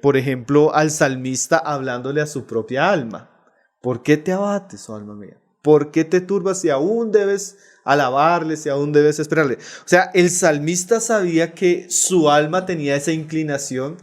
por ejemplo, al salmista hablándole a su propia alma. ¿Por qué te abates, oh alma mía? ¿Por qué te turbas si aún debes alabarle, si aún debes esperarle? O sea, el salmista sabía que su alma tenía esa inclinación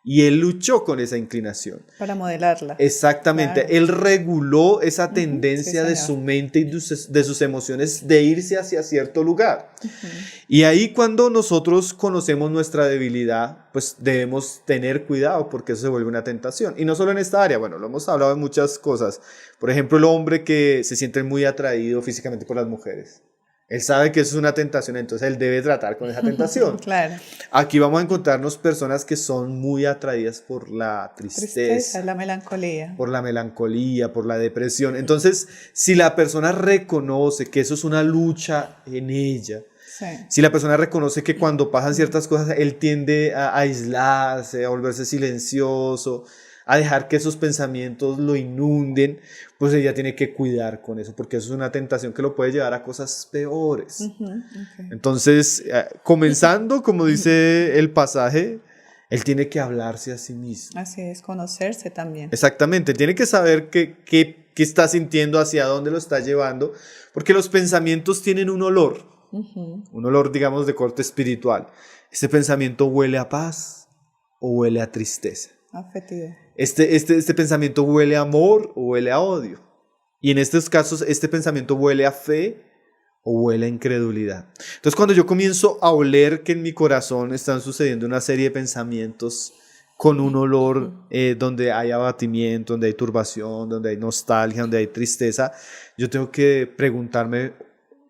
y él luchó con esa inclinación. Para modelarla. Exactamente, Claro. él reguló esa Ujú, tendencia sí, de señor. su mente y de sus emociones de irse hacia cierto lugar. Ujú. Y ahí cuando nosotros conocemos nuestra debilidad, pues debemos tener cuidado porque eso se vuelve una tentación. Y no solo en esta área, bueno, lo hemos hablado en muchas cosas. Por ejemplo, el hombre que se siente muy atraído físicamente por las mujeres. Él sabe que eso es una tentación, entonces él debe tratar con esa tentación. Claro. Aquí vamos a encontrarnos personas que son muy atraídas por la Tristeza, la melancolía. por la melancolía, por la depresión. Entonces, si la persona reconoce que eso es una lucha en ella, Sí. si la persona reconoce que cuando pasan ciertas cosas, él tiende a aislarse, a volverse silencioso, a dejar que esos pensamientos lo inunden, pues ella tiene que cuidar con eso, porque eso es una tentación que lo puede llevar a cosas peores. Ujú, ok. Entonces, comenzando, como dice el pasaje, él tiene que hablarse a sí mismo. Así es, conocerse también. Exactamente, tiene que saber qué está sintiendo, hacia dónde lo está llevando, porque los pensamientos tienen un olor, digamos, de corte espiritual. Este pensamiento huele a paz o huele a tristeza. Afectivo. Este pensamiento huele a amor o huele a odio. Y en estos casos, este pensamiento huele a fe o huele a incredulidad. Entonces, cuando yo comienzo a oler que en mi corazón están sucediendo una serie de pensamientos con un olor donde hay abatimiento, donde hay turbación, donde hay nostalgia, donde hay tristeza, yo tengo que preguntarme,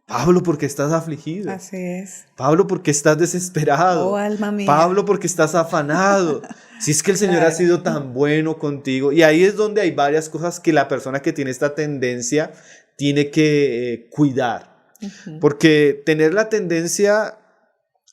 Pablo, ¿por qué estás afligido? Así es. Pablo, ¿por qué estás desesperado? Oh, alma mía. Pablo, ¿por qué estás afanado? Si es que el Señor ha Claro. sido tan bueno contigo. Y ahí es donde hay varias cosas que la persona que tiene esta tendencia tiene que cuidar. Ujú. Porque tener la tendencia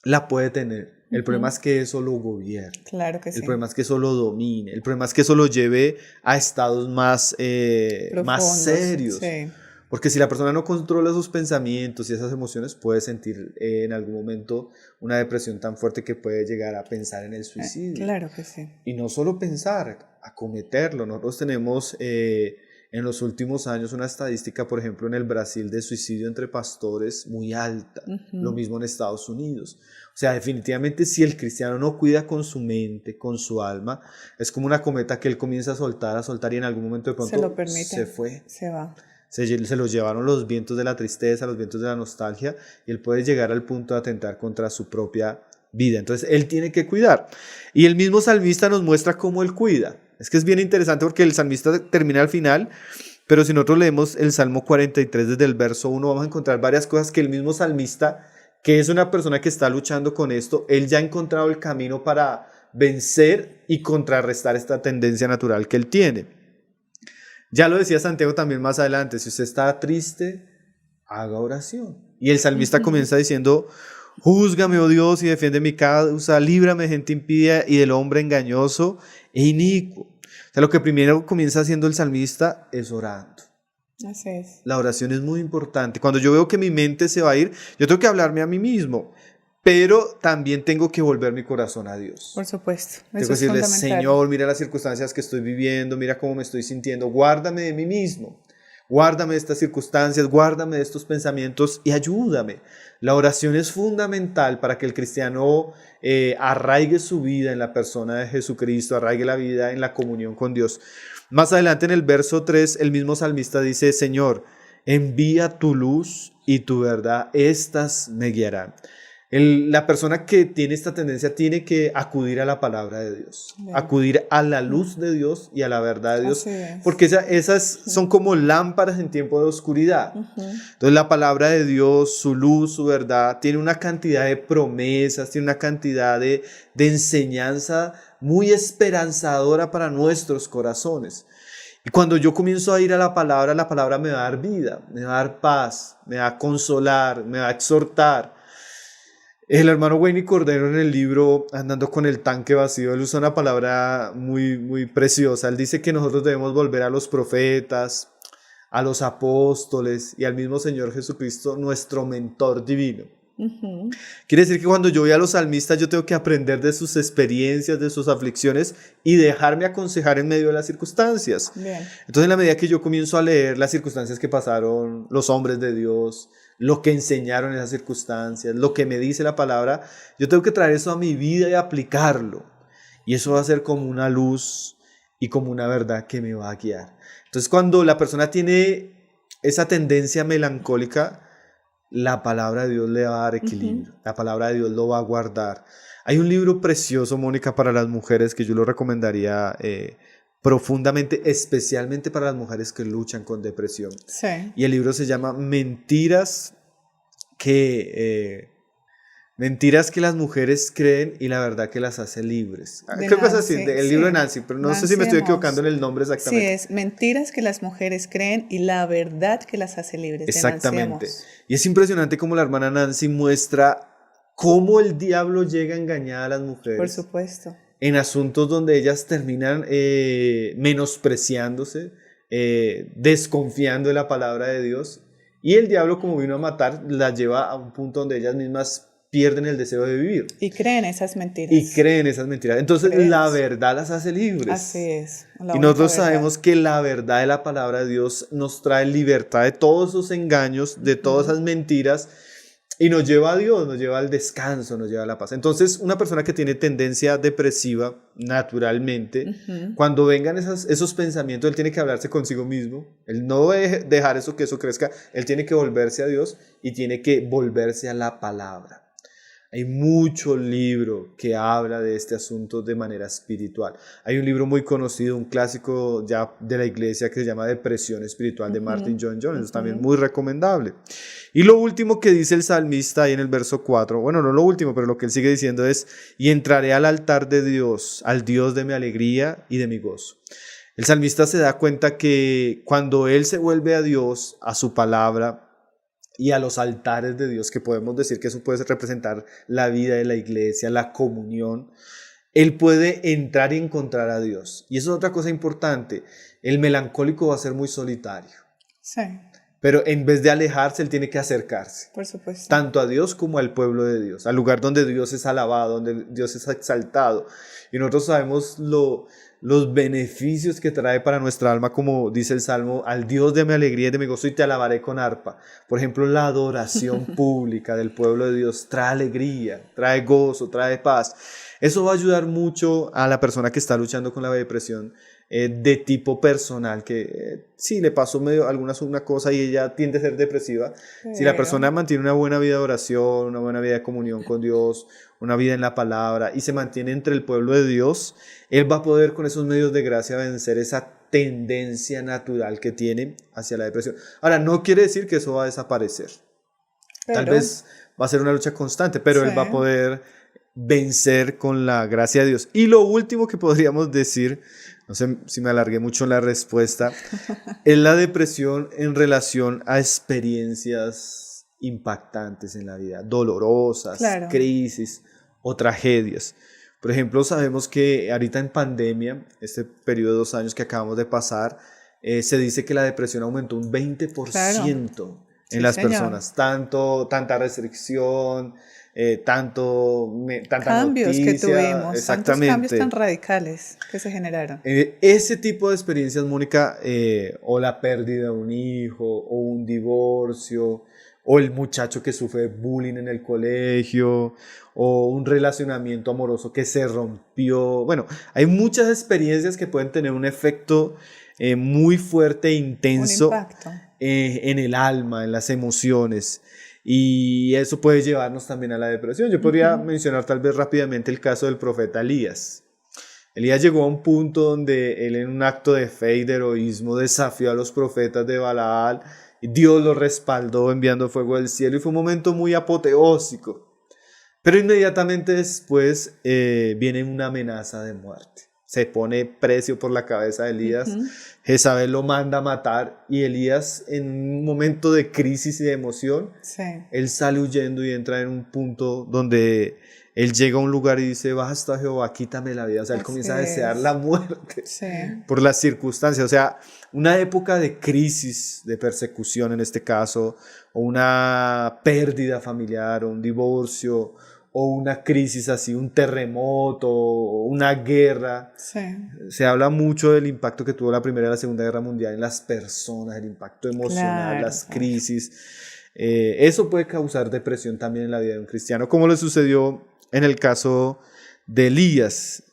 la puede tener. El problema es que eso lo gobierne. Claro que sí. El problema es que eso lo domine. El problema es que eso lo lleve a estados más Profundos, serios. Sí. Porque si la persona no controla sus pensamientos y esas emociones, puede sentir en algún momento una depresión tan fuerte que puede llegar a pensar en el suicidio. Claro que sí. Y no solo pensar, acometerlo. Nosotros tenemos en los últimos años una estadística, por ejemplo, en el Brasil de suicidio entre pastores muy alta. Lo mismo en Estados Unidos. O sea, definitivamente si el cristiano no cuida con su mente, con su alma, es como una cometa que él comienza a soltar y en algún momento de pronto Se lo permite. se fue. Se va. Se lo llevaron los vientos de la tristeza, los vientos de la nostalgia, y él puede llegar al punto de atentar contra su propia vida. Entonces, él tiene que cuidar. Y el mismo salmista nos muestra cómo él cuida. Es que es bien interesante porque el salmista termina al final, pero si nosotros leemos el Salmo 43 desde el verso 1, vamos a encontrar varias cosas que el mismo salmista, que es una persona que está luchando con esto, él ya ha encontrado el camino para vencer y contrarrestar esta tendencia natural que él tiene. Ya lo decía Santiago también más adelante, si usted está triste, haga oración. Y el salmista comienza diciendo, júzgame, oh Dios, y defiende mi causa, líbrame de gente impía y del hombre engañoso e inicuo. O sea, lo que primero comienza haciendo el salmista es orando. Así es. La oración es muy importante. Cuando yo veo que mi mente se va a ir, yo tengo que hablarme a mí mismo, pero también tengo que volver mi corazón a Dios. Por supuesto. Tengo que decirle, Señor, mira las circunstancias que estoy viviendo, mira cómo me estoy sintiendo, guárdame de mí mismo, guárdame de estas circunstancias, guárdame de estos pensamientos y ayúdame. La oración es fundamental para que el cristiano arraigue su vida en la persona de Jesucristo, arraigue la vida en la comunión con Dios. Más adelante en el verso 3, el mismo salmista dice, Señor, envía tu luz y tu verdad, estas me guiarán. La persona que tiene esta tendencia tiene que acudir a la palabra de Dios, acudir a la luz de Dios y a la verdad de Dios, porque esas son como lámparas en tiempo de oscuridad. Entonces la palabra de Dios, su luz, su verdad, tiene una cantidad de promesas, tiene una cantidad de enseñanza muy esperanzadora para nuestros corazones. Y cuando yo comienzo a ir a la palabra me va a dar vida, me va a dar paz, me va a consolar, me va a exhortar. El hermano Wayne Cordero en el libro Andando con el tanque vacío, él usa una palabra muy, muy preciosa. Él dice que nosotros debemos volver a los profetas, a los apóstoles y al mismo Señor Jesucristo, nuestro mentor divino. Quiere decir que cuando yo voy a los salmistas yo tengo que aprender de sus experiencias, de sus aflicciones y dejarme aconsejar en medio de las circunstancias. Bien. Entonces en la medida que yo comienzo a leer las circunstancias que pasaron los hombres de Dios, lo que enseñaron en esas circunstancias, lo que me dice la palabra, yo tengo que traer eso a mi vida y aplicarlo. Y eso va a ser como una luz y como una verdad que me va a guiar. Entonces cuando la persona tiene esa tendencia melancólica, la palabra de Dios le va a dar equilibrio, la palabra de Dios lo va a guardar. Hay un libro precioso, Mónica, para las mujeres que yo lo recomendaría profundamente, especialmente para las mujeres que luchan con depresión. Sí. Y el libro se llama Mentiras que las mujeres creen y la verdad que las hace libres. Creo que es así, el libro de Nancy, pero no sé si me estoy equivocando en el nombre exactamente. Sí, es Mentiras que las mujeres creen y la verdad que las hace libres. Exactamente. Y es impresionante cómo la hermana Nancy muestra cómo el diablo llega a engañar a las mujeres. Por supuesto. En asuntos donde ellas terminan menospreciándose, desconfiando de la palabra de Dios. Y el diablo, como vino a matar, las lleva a un punto donde ellas mismas pierden el deseo de vivir. Y creen esas mentiras. Entonces la verdad las hace libres. Así es. Y nosotros sabemos que la verdad de la palabra de Dios nos trae libertad de todos esos engaños, de todas esas mentiras, y nos lleva a Dios, nos lleva al descanso, nos lleva a la paz. Entonces, una persona que tiene tendencia depresiva, naturalmente, cuando vengan esos pensamientos, él tiene que hablarse consigo mismo. Él no debe dejar que eso crezca. Él tiene que volverse a Dios y tiene que volverse a la palabra. Hay mucho libro que habla de este asunto de manera espiritual. Hay un libro muy conocido, un clásico ya de la iglesia que se llama Depresión Espiritual de Martin Lloyd-Jones, es también muy recomendable. Y lo último que dice el salmista ahí en el verso 4, bueno, no lo último, pero lo que él sigue diciendo es, y entraré al altar de Dios, al Dios de mi alegría y de mi gozo. El salmista se da cuenta que cuando él se vuelve a Dios, a su palabra, y a los altares de Dios, que podemos decir que eso puede representar la vida de la iglesia, la comunión, él puede entrar y encontrar a Dios. Y eso es otra cosa importante, el melancólico va a ser muy solitario. Sí. Pero en vez de alejarse, él tiene que acercarse. Por supuesto. Tanto a Dios como al pueblo de Dios, al lugar donde Dios es alabado, donde Dios es exaltado. Y nosotros sabemos los beneficios que trae para nuestra alma, como dice el Salmo, al Dios de mi alegría y de mi gozo y te alabaré con arpa. Por ejemplo, la adoración pública del pueblo de Dios trae alegría, trae gozo, trae paz. Eso va a ayudar mucho a la persona que está luchando con la depresión de tipo personal, que sí le pasó una cosa y ella tiende a ser depresiva. Pero si la persona mantiene una buena vida de oración, una buena vida de comunión con Dios, una vida en la palabra y se mantiene entre el pueblo de Dios, él va a poder con esos medios de gracia vencer esa tendencia natural que tiene hacia la depresión. Ahora, no quiere decir que eso va a desaparecer. Tal vez va a ser una lucha constante, pero él va a poder vencer con la gracia de Dios. Y lo último que podríamos decir, no sé si me alargué mucho en la respuesta, es la depresión en relación a experiencias impactantes en la vida, dolorosas, Claro. crisis o tragedias. Por ejemplo, sabemos que ahorita en pandemia, este periodo de 2 años que acabamos de pasar, se dice que la depresión aumentó un 20% Claro. en Sí, las señor. personas. Tanta restricción, tanta Cambios que noticia. tuvimos, tantos cambios Exactamente. tan radicales que se generaron. Ese tipo de experiencias, Mónica, o la pérdida de un hijo, o un divorcio, o el muchacho que sufre bullying en el colegio, o un relacionamiento amoroso que se rompió. Bueno, hay muchas experiencias que pueden tener un efecto muy fuerte e Un intenso impacto. en el alma, en las emociones. Y eso puede llevarnos también a la depresión. Yo podría mencionar tal vez rápidamente el caso del profeta Elías. Elías llegó a un punto donde él, en un acto de fe y de heroísmo, desafió a los profetas de Baal, y Dios lo respaldó enviando fuego del cielo, y fue un momento muy apoteósico. Pero inmediatamente después viene una amenaza de muerte. Se pone precio por la cabeza de Elías. Jezabel lo manda a matar, y Elías, en un momento de crisis y de emoción, Sí. él sale huyendo y entra en un punto donde él llega a un lugar y dice: basta, Jehová, quítame la vida. O sea, él Así comienza a desear es. la muerte Sí. por las circunstancias. O sea, una época de crisis, de persecución en este caso, o una pérdida familiar, o un divorcio, o una crisis así, un terremoto, o una guerra. Sí. Se habla mucho del impacto que tuvo la Primera y la Segunda Guerra Mundial en las personas, el impacto emocional, Claro, las claro. crisis. Eso puede causar depresión también en la vida de un cristiano, como le sucedió en el caso de Elías,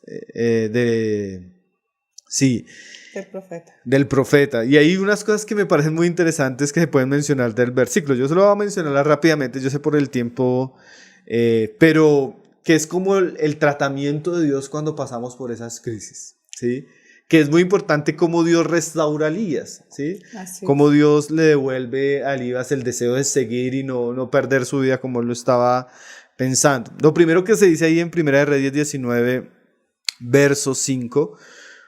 sí, Del profeta. del profeta. Y hay unas cosas que me parecen muy interesantes que se pueden mencionar del versículo. Yo solo voy a mencionarlas rápidamente, yo sé por el tiempo, pero que es como el tratamiento de Dios cuando pasamos por esas crisis, ¿sí? Que es muy importante cómo Dios restaura a Elías, ¿sí? Así Cómo es. Dios le devuelve a Elías el deseo de seguir y no perder su vida como él lo estaba pensando. Lo primero que se dice ahí en 1 Reyes 19, verso 5,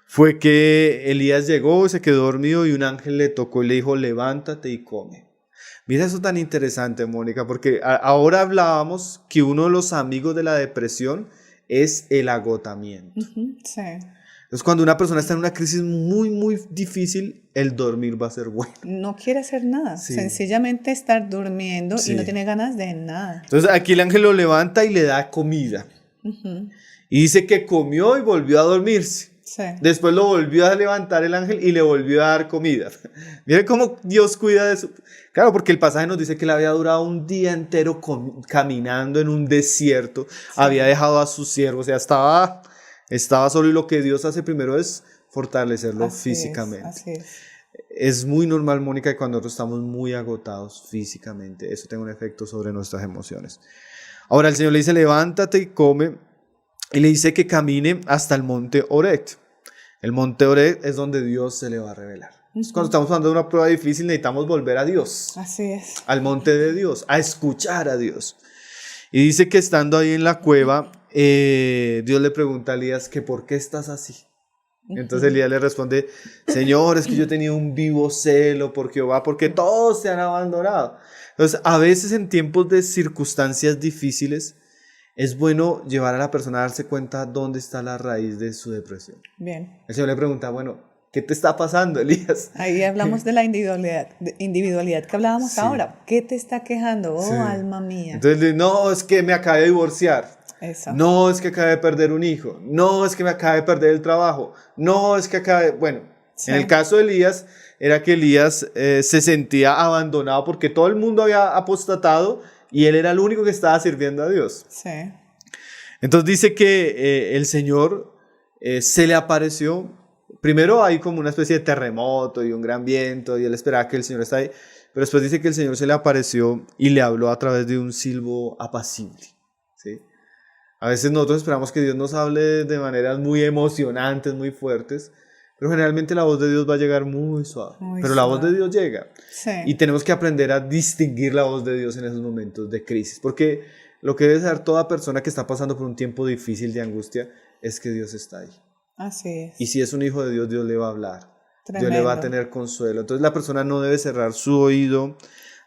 fue que Elías llegó, se quedó dormido, y un ángel le tocó y le dijo: levántate y come. Mira eso tan interesante, Mónica, porque ahora hablábamos que uno de los amigos de la depresión es el agotamiento. Sí. Entonces, cuando una persona está en una crisis muy, muy difícil, el dormir va a ser bueno. No quiere hacer nada. Sí. Sencillamente estar durmiendo Sí. y no tiene ganas de nada. Entonces, aquí el ángel lo levanta y le da comida. Y dice que comió y volvió a dormirse. Sí. Después lo volvió a levantar el ángel y le volvió a dar comida. Miren cómo Dios cuida de su... Claro, porque el pasaje nos dice que él había durado un día entero caminando en un desierto. Sí. Había dejado a sus siervos, o sea, estaba solo, y lo que Dios hace primero es fortalecerlo físicamente. Así es. Es muy normal, Mónica, que cuando nosotros estamos muy agotados físicamente, eso tenga un efecto sobre nuestras emociones. Ahora el Señor le dice: levántate y come, y le dice que camine hasta el monte Horeb. El monte Horeb es donde Dios se le va a revelar. Cuando estamos pasando una prueba difícil, necesitamos volver a Dios. Así es. Al monte de Dios, a escuchar a Dios. Y dice que estando ahí en la cueva, Dios le pregunta a Elías que por qué estás así. Entonces Elías le responde: Señor, es que yo tenía un vivo celo por Jehová, porque todos se han abandonado. Entonces, a veces en tiempos de circunstancias difíciles, es bueno llevar a la persona a darse cuenta dónde está la raíz de su depresión. Bien. El Señor le pregunta: bueno, ¿qué te está pasando, Elías? Ahí hablamos de la individualidad que hablábamos Sí. ahora. ¿Qué te está quejando? Oh, Sí. alma mía. Entonces le dice: no, es que me acabé de divorciar. Eso. No, es que acabé de perder un hijo. No, es que me acabé de perder el trabajo. No, es que acabé... Bueno, Sí. en el caso de Elías, era que Elías se sentía abandonado porque todo el mundo había apostatado y él era el único que estaba sirviendo a Dios. Sí. Entonces dice que el Señor se le apareció. Primero hay como una especie de terremoto y un gran viento, y él esperaba que el Señor estaba ahí. Pero después dice que el Señor se le apareció y le habló a través de un silbo apacible. ¿Sí? A veces nosotros esperamos que Dios nos hable de maneras muy emocionantes, muy fuertes, pero generalmente la voz de Dios va a llegar muy suave. Pero la voz de Dios llega. Sí. Y tenemos que aprender a distinguir la voz de Dios en esos momentos de crisis, porque lo que debe saber toda persona que está pasando por un tiempo difícil de angustia es que Dios está ahí. Así es. Y si es un hijo de Dios, Dios le va a hablar. Tremendo. Dios le va a tener consuelo. Entonces la persona no debe cerrar su oído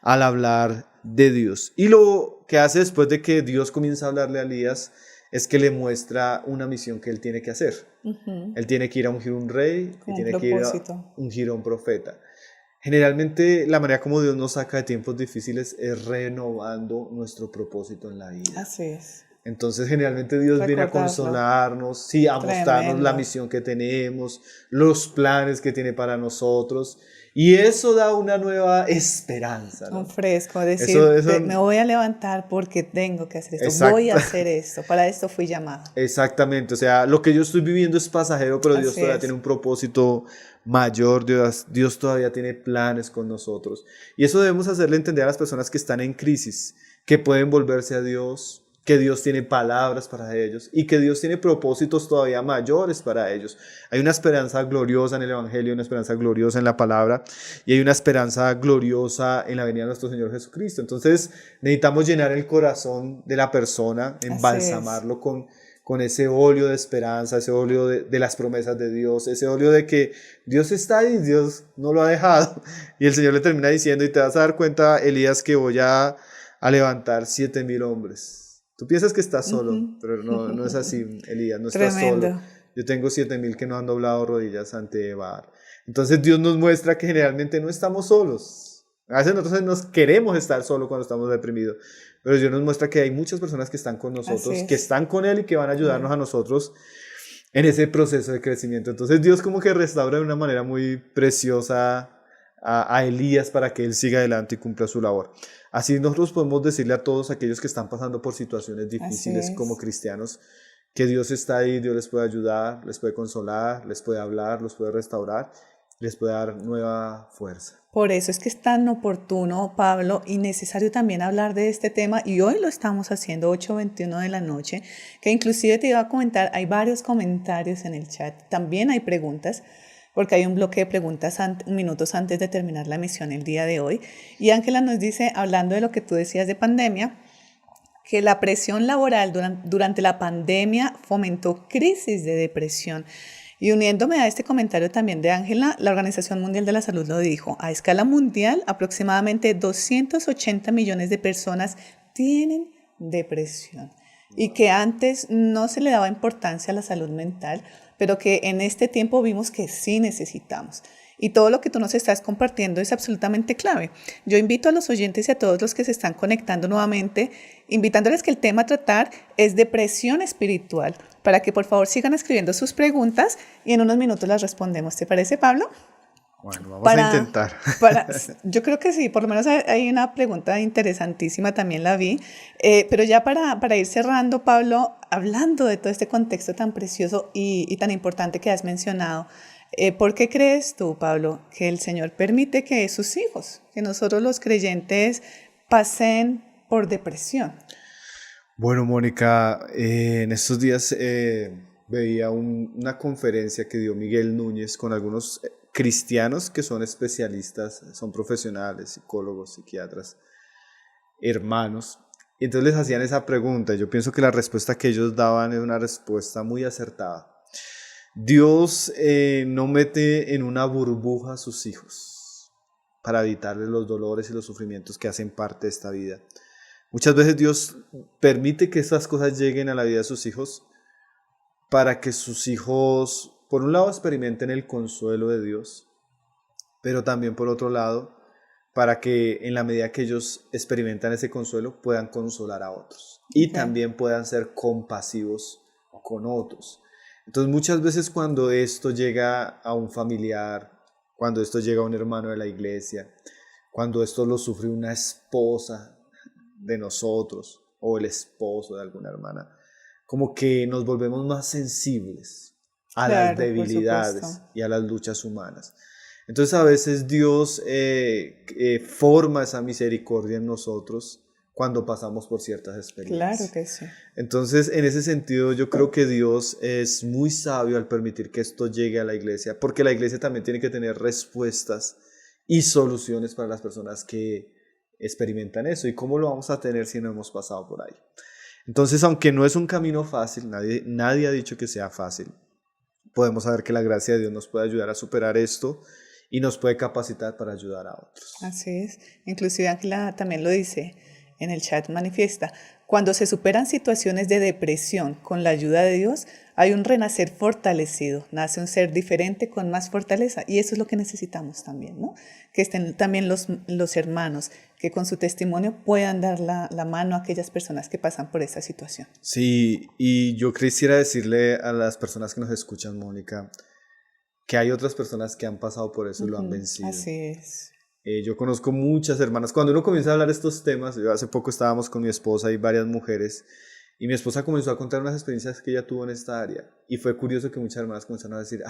al hablar de Dios. Y lo que hace después de que Dios comienza a hablarle a Elías es que le muestra una misión que él tiene que hacer. Él tiene que ir a ungir un rey y tiene que ir a ungir a un profeta. Generalmente la manera como Dios nos saca de tiempos difíciles es renovando nuestro propósito en la vida. Así es. Entonces generalmente Dios viene a consolarnos, sí, a mostrarnos la misión que tenemos, los planes que tiene para nosotros. Y eso da una nueva esperanza, ¿no? Un fresco, decir, me voy a levantar porque tengo que hacer esto, exacto. Voy a hacer esto, para esto fui llamado. Exactamente, o sea, lo que yo estoy viviendo es pasajero, pero Dios todavía tiene un propósito mayor, Dios todavía tiene planes con nosotros. Y eso debemos hacerle entender a las personas que están en crisis, que pueden volverse a Dios, que Dios tiene palabras para ellos y que Dios tiene propósitos todavía mayores para ellos. Hay una esperanza gloriosa en el Evangelio, una esperanza gloriosa en la palabra y hay una esperanza gloriosa en la venida de nuestro Señor Jesucristo. Entonces necesitamos llenar el corazón de la persona, embalsamarlo con ese óleo de esperanza, ese óleo de las promesas de Dios, ese óleo de que Dios está ahí, Dios no lo ha dejado. Y el Señor le termina diciendo, y te vas a dar cuenta, Elías, que voy a levantar 7,000 hombres. Tú piensas que estás solo, pero no es así, Elías, no estás solo. Yo tengo 7,000 que no han doblado rodillas ante Baal. Entonces Dios nos muestra que generalmente no estamos solos. A veces nosotros nos queremos estar solos cuando estamos deprimidos, pero Dios nos muestra que hay muchas personas que están con nosotros, que están con Él y que van a ayudarnos a nosotros en ese proceso de crecimiento. Entonces Dios como que restaura de una manera muy preciosa a Elías para que él siga adelante y cumpla su labor. Así nosotros podemos decirle a todos aquellos que están pasando por situaciones difíciles como cristianos que Dios está ahí, Dios les puede ayudar, les puede consolar, les puede hablar, los puede restaurar, les puede dar nueva fuerza. Por eso es que es tan oportuno, Pablo, y necesario también hablar de este tema, y hoy lo estamos haciendo 8:21 de la noche, que inclusive te iba a comentar, hay varios comentarios en el chat, también hay preguntas, porque hay un bloque de preguntas minutos antes de terminar la emisión el día de hoy. Y Ángela nos dice, hablando de lo que tú decías de pandemia, que la presión laboral durante la pandemia fomentó crisis de depresión. Y uniéndome a este comentario también de Ángela, la Organización Mundial de la Salud lo dijo, a escala mundial aproximadamente 280 millones de personas tienen depresión. Y que antes no se le daba importancia a la salud mental, pero que en este tiempo vimos que sí necesitamos. Y todo lo que tú nos estás compartiendo es absolutamente clave. Yo invito a los oyentes y a todos los que se están conectando nuevamente, invitándoles que el tema a tratar es depresión espiritual, para que por favor sigan escribiendo sus preguntas y en unos minutos las respondemos. ¿Te parece, Pablo? Bueno, vamos a intentar. Yo creo que sí, por lo menos hay una pregunta interesantísima, también la vi, pero ya para ir cerrando, Pablo, hablando de todo este contexto tan precioso y tan importante que has mencionado, ¿por qué crees tú, Pablo, que el Señor permite que sus hijos, que nosotros los creyentes, pasen por depresión? Bueno, Mónica, en estos días veía una conferencia que dio Miguel Núñez con algunos cristianos que son especialistas, son profesionales, psicólogos, psiquiatras, hermanos. Y entonces les hacían esa pregunta. Yo pienso que la respuesta que ellos daban es una respuesta muy acertada. Dios no mete en una burbuja a sus hijos para evitarles los dolores y los sufrimientos que hacen parte de esta vida. Muchas veces Dios permite que estas cosas lleguen a la vida de sus hijos para que sus hijos, por un lado, experimenten el consuelo de Dios, pero también por otro lado, para que en la medida que ellos experimentan ese consuelo, puedan consolar a otros y también puedan ser compasivos con otros. Entonces muchas veces cuando esto llega a un familiar, cuando esto llega a un hermano de la iglesia, cuando esto lo sufre una esposa de nosotros o el esposo de alguna hermana, como que nos volvemos más sensibles a las debilidades y a las luchas humanas. Entonces a veces Dios forma esa misericordia en nosotros cuando pasamos por ciertas experiencias. Claro que sí. Entonces, en ese sentido, yo creo que Dios es muy sabio al permitir que esto llegue a la iglesia, porque la iglesia también tiene que tener respuestas y soluciones para las personas que experimentan eso. ¿Y cómo lo vamos a tener si no hemos pasado por ahí? Entonces, aunque no es un camino fácil, nadie ha dicho que sea fácil, podemos saber que la gracia de Dios nos puede ayudar a superar esto y nos puede capacitar para ayudar a otros. Así es. Inclusive Ángela también lo dice en el chat, manifiesta. Cuando se superan situaciones de depresión con la ayuda de Dios, hay un renacer fortalecido, nace un ser diferente con más fortaleza. Y eso es lo que necesitamos también, ¿no? Que estén también los hermanos, que con su testimonio puedan dar la mano a aquellas personas que pasan por esa situación. Sí, y yo quisiera decirle a las personas que nos escuchan, Mónica, que hay otras personas que han pasado por eso y lo han vencido. Así es. Yo conozco muchas hermanas. Cuando uno comienza a hablar de estos temas, yo hace poco estábamos con mi esposa y varias mujeres, y mi esposa comenzó a contar unas experiencias que ella tuvo en esta área. Y fue curioso que muchas hermanas comenzaron a decir,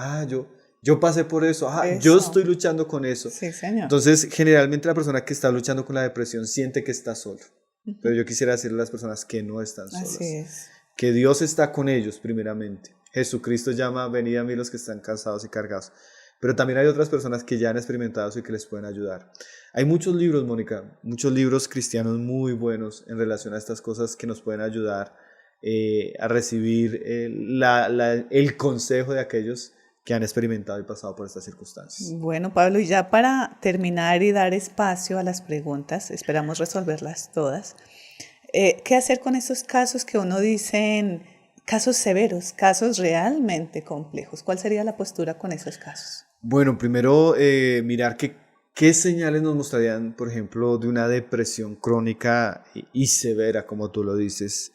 yo pasé por eso, yo estoy luchando con eso. Sí, señor. Entonces, generalmente la persona que está luchando con la depresión siente que está solo. Pero yo quisiera decirle a las personas que no están solas. Así es. Que Dios está con ellos primeramente. Jesucristo llama, venid a mí los que están cansados y cargados. Pero también hay otras personas que ya han experimentado eso y que les pueden ayudar. Hay muchos libros, Mónica, muchos libros cristianos muy buenos en relación a estas cosas que nos pueden ayudar a recibir el consejo de aquellos que han experimentado y pasado por estas circunstancias. Bueno, Pablo, y ya para terminar y dar espacio a las preguntas, esperamos resolverlas todas. ¿Qué hacer con esos casos que uno dice, casos severos, casos realmente complejos? ¿Cuál sería la postura con esos casos? Bueno, primero mirar qué señales nos mostrarían, por ejemplo, de una depresión crónica y severa, como tú lo dices.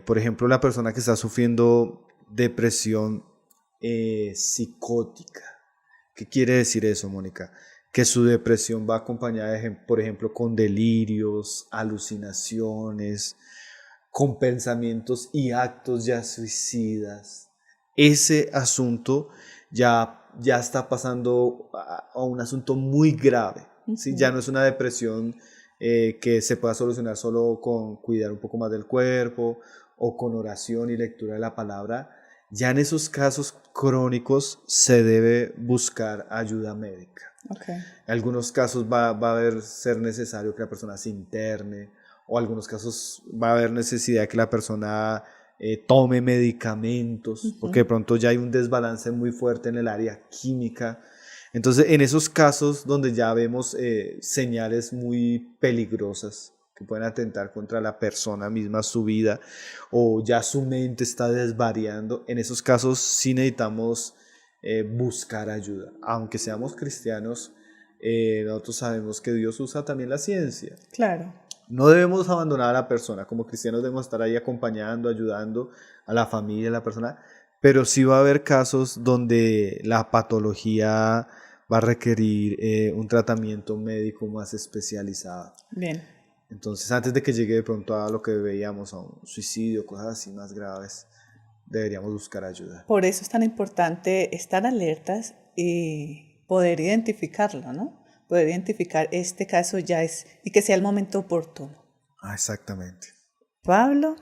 Por ejemplo, la persona que está sufriendo depresión psicótica. ¿Qué quiere decir eso, Mónica? Que su depresión va acompañada, por ejemplo, con delirios, alucinaciones, con pensamientos y actos ya suicidas. Ese asunto ya está pasando a un asunto muy grave. ¿Sí? Ya no es una depresión que se pueda solucionar solo con cuidar un poco más del cuerpo o con oración y lectura de la palabra. Ya en esos casos crónicos se debe buscar ayuda médica. Okay. En algunos casos va a ser necesario que la persona se interne, o en algunos casos va a haber necesidad de que la persona tome medicamentos, porque de pronto ya hay un desbalance muy fuerte en el área química. Entonces, en esos casos donde ya vemos señales muy peligrosas que pueden atentar contra la persona misma, su vida, o ya su mente está desvariando, en esos casos sí necesitamos buscar ayuda. Aunque seamos cristianos, nosotros sabemos que Dios usa también la ciencia. Claro. No debemos abandonar a la persona. Como cristianos debemos estar ahí acompañando, ayudando a la familia, a la persona, pero sí va a haber casos donde la patología va a requerir un tratamiento médico más especializado. Bien. Entonces, antes de que llegue de pronto a lo que veíamos, a un suicidio, cosas así más graves, deberíamos buscar ayuda. Por eso es tan importante estar alertas y poder identificarlo, ¿no? Poder identificar este caso ya es, y que sea el momento oportuno. Exactamente. Pablo,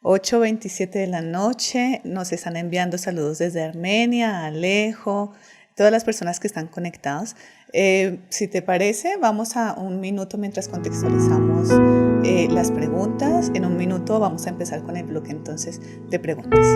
8:27 de la noche, nos están enviando saludos desde Armenia, Alejo, todas las personas que están conectados. Si te parece, vamos a un minuto mientras contextualizamos las preguntas. En un minuto vamos a empezar con el bloque entonces de preguntas.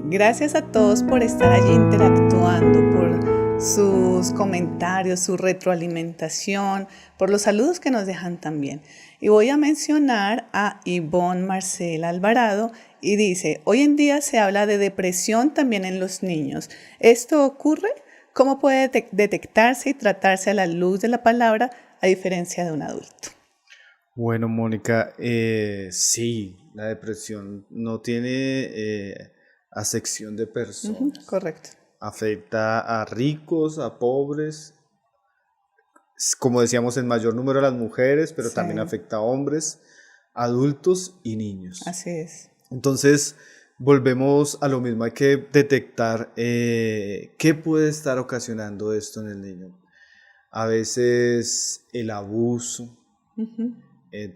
Gracias a todos por estar allí interactuando, por sus comentarios, su retroalimentación, por los saludos que nos dejan también. Y voy a mencionar a Ivonne Marcela Alvarado y dice, hoy en día se habla de depresión también en los niños. ¿Esto ocurre? ¿Cómo puede detectarse y tratarse a la luz de la palabra a diferencia de un adulto? Bueno, Mónica, sí, la depresión no tiene acepción de personas. Correcto. Afecta a ricos, a pobres, como decíamos, en mayor número a las mujeres, pero también afecta a hombres, adultos y niños. Así es. Entonces, volvemos a lo mismo, hay que detectar qué puede estar ocasionando esto en el niño. A veces el abuso,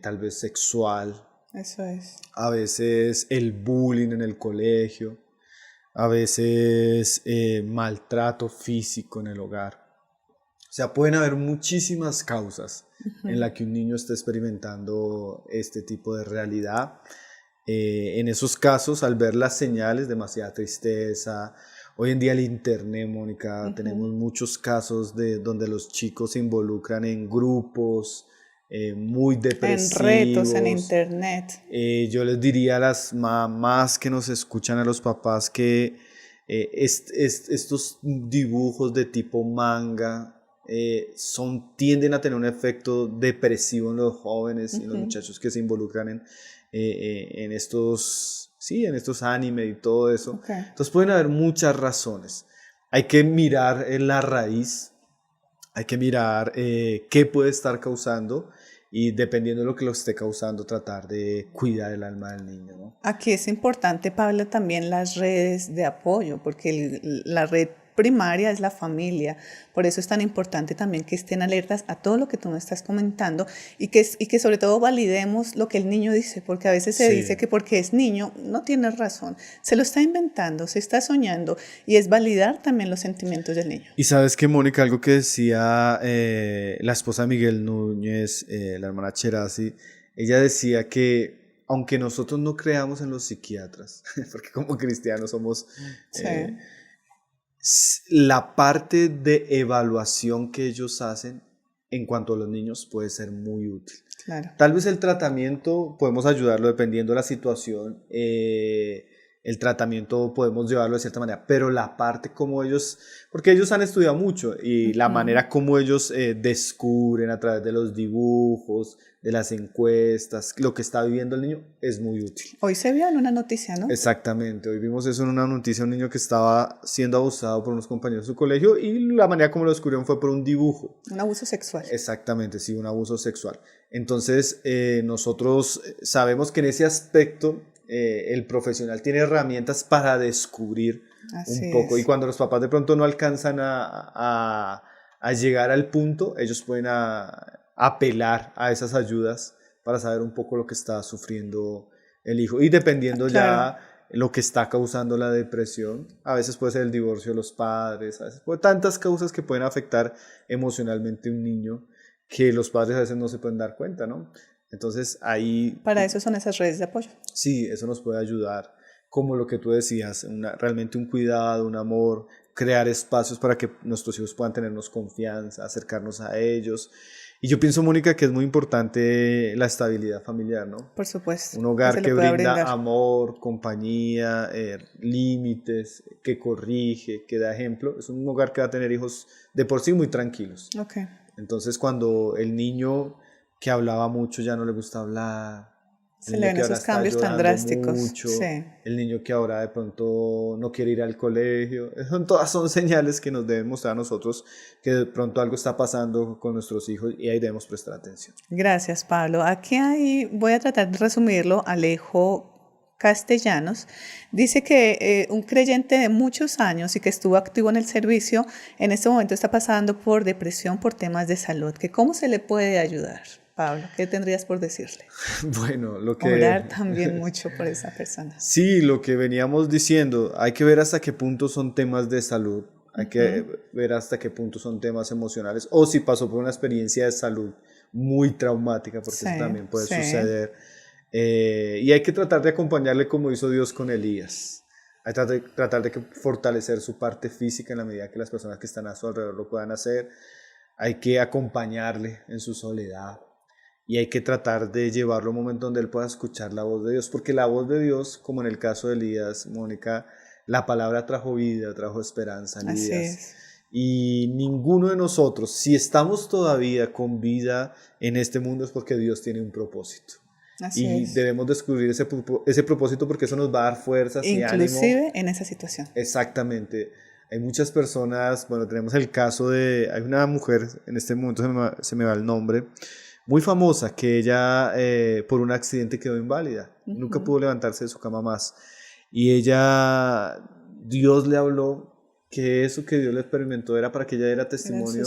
tal vez sexual. Eso es. A veces el bullying en el colegio. A veces maltrato físico en el hogar. sea, pueden haber muchísimas causas en las que un niño está experimentando este tipo de realidad. En esos casos, al ver las señales, demasiada tristeza. Hoy en día el internet, Mónica, tenemos muchos casos donde los chicos se involucran en grupos muy depresivos. En retos en internet. Yo les diría a las mamás que nos escuchan, a los papás, que estos dibujos de tipo manga tienden a tener un efecto depresivo en los jóvenes y en los muchachos que se involucran en estos anime y todo eso. Okay. Entonces pueden haber muchas razones. Hay que mirar en la raíz, hay que mirar qué puede estar causando y dependiendo de lo que lo esté causando, tratar de cuidar el alma del niño, ¿no? Aquí es importante, Pablo, también las redes de apoyo, porque la red primaria es la familia. Por eso es tan importante también que estén alertas a todo lo que tú me estás comentando y que sobre todo validemos lo que el niño dice, porque a veces se dice que porque es niño no tiene razón, se lo está inventando, se está soñando, y es validar también los sentimientos del niño. Y sabes que, Mónica, algo que decía la esposa de Miguel Núñez, la hermana Cherasi, ella decía que aunque nosotros no creamos en los psiquiatras, porque como cristianos somos... la parte de evaluación que ellos hacen en cuanto a los niños puede ser muy útil. Claro. Tal vez el tratamiento podemos ayudarlo dependiendo de la situación, el tratamiento podemos llevarlo de cierta manera, pero la parte como ellos, porque ellos han estudiado mucho y la manera como ellos descubren a través de los dibujos, de las encuestas, lo que está viviendo el niño es muy útil. Hoy se vio en una noticia, ¿no? Exactamente, hoy vimos eso en una noticia, un niño que estaba siendo abusado por unos compañeros de su colegio y la manera como lo descubrieron fue por un dibujo. Un abuso sexual. Exactamente, sí, un abuso sexual. Entonces, nosotros sabemos que en ese aspecto el profesional tiene herramientas para descubrir un poco. Y cuando los papás de pronto no alcanzan a llegar al punto, ellos pueden apelar a esas ayudas para saber un poco lo que está sufriendo el hijo. Y dependiendo ya lo que está causando la depresión, a veces puede ser el divorcio de los padres, a veces puede tantas causas que pueden afectar emocionalmente a un niño que los padres a veces no se pueden dar cuenta, ¿no? Entonces ahí... Para eso son esas redes de apoyo. Sí, eso nos puede ayudar, como lo que tú decías, realmente un cuidado, un amor, crear espacios para que nuestros hijos puedan tenernos confianza, acercarnos a ellos. Y yo pienso, Mónica, que es muy importante la estabilidad familiar, ¿no? Por supuesto. Un hogar que brinda amor, compañía, límites, que corrige, que da ejemplo. Es un hogar que va a tener hijos de por sí muy tranquilos. Okay. Entonces, cuando el niño que hablaba mucho ya no le gusta hablar, se le ven esos cambios tan drásticos. Mucho, el niño que ahora de pronto no quiere ir al colegio, todas son señales que nos deben mostrar a nosotros que de pronto algo está pasando con nuestros hijos y ahí debemos prestar atención. Gracias, Pablo. Aquí voy a tratar de resumirlo. Alejo Castellanos dice que un creyente de muchos años y que estuvo activo en el servicio, en este momento está pasando por depresión por temas de salud. Que ¿cómo se le puede ayudar? Pablo, ¿qué tendrías por decirle? Bueno, lo que... Orar también mucho por esa persona. Sí, lo que veníamos diciendo, hay que ver hasta qué punto son temas de salud, hay que ver hasta qué punto son temas emocionales, o si pasó por una experiencia de salud muy traumática, porque eso también puede suceder. Y hay que tratar de acompañarle como hizo Dios con Elías. Hay que tratar de fortalecer su parte física en la medida que las personas que están a su alrededor lo puedan hacer. Hay que acompañarle en su soledad. Y hay que tratar de llevarlo a un momento donde él pueda escuchar la voz de Dios, porque la voz de Dios, como en el caso de Elías, Mónica, la palabra trajo vida, trajo esperanza en Elías. Y ninguno de nosotros, si estamos todavía con vida en este mundo, es porque Dios tiene un propósito. Debemos descubrir ese propósito porque eso nos va a dar fuerzas y ánimo. Inclusive en esa situación. Exactamente. Hay muchas personas, bueno, tenemos el caso de, hay una mujer, en este momento se me va el nombre, muy famosa, que ella por un accidente quedó inválida, nunca pudo levantarse de su cama más, y ella, Dios le habló que eso que Dios le experimentó era para que ella diera testimonio,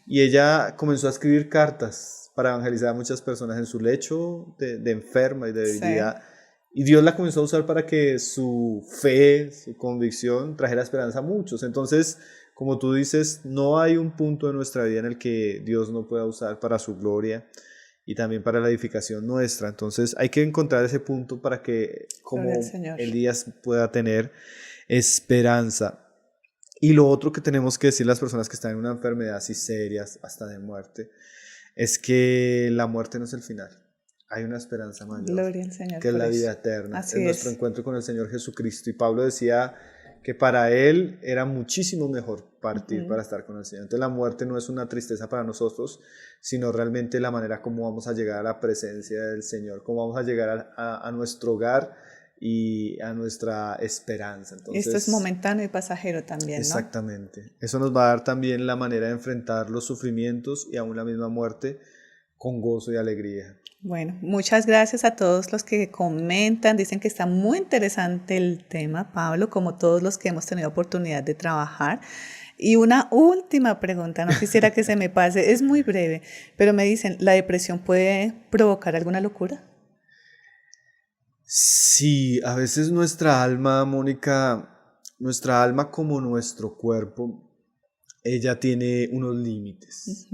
y ella comenzó a escribir cartas para evangelizar a muchas personas en su lecho de enferma y de debilidad, y Dios la comenzó a usar para que su fe, su convicción trajera esperanza a muchos. Entonces, como tú dices, no hay un punto de nuestra vida en el que Dios no pueda usar para su gloria y también para la edificación nuestra. Entonces hay que encontrar ese punto para que como Elías pueda tener esperanza. Y lo otro que tenemos que decir las personas que están en una enfermedad así seria, hasta de muerte, es que la muerte no es el final. Hay una esperanza mayor, Gloria al Señor, que es la vida eterna. Es nuestro encuentro con el Señor Jesucristo. Y Pablo decía que para él era muchísimo mejor partir para estar con el Señor. Entonces la muerte no es una tristeza para nosotros, sino realmente la manera como vamos a llegar a la presencia del Señor, cómo vamos a llegar a nuestro hogar y a nuestra esperanza. Entonces, esto es momentáneo y pasajero también, ¿no? Exactamente. Eso nos va a dar también la manera de enfrentar los sufrimientos y aún la misma muerte con gozo y alegría. Bueno, muchas gracias a todos los que comentan, dicen que está muy interesante el tema, Pablo, como todos los que hemos tenido oportunidad de trabajar. Y una última pregunta, no quisiera que se me pase, es muy breve, pero me dicen, ¿la depresión puede provocar alguna locura? Sí, a veces nuestra alma, Mónica, nuestra alma como nuestro cuerpo, ella tiene unos límites.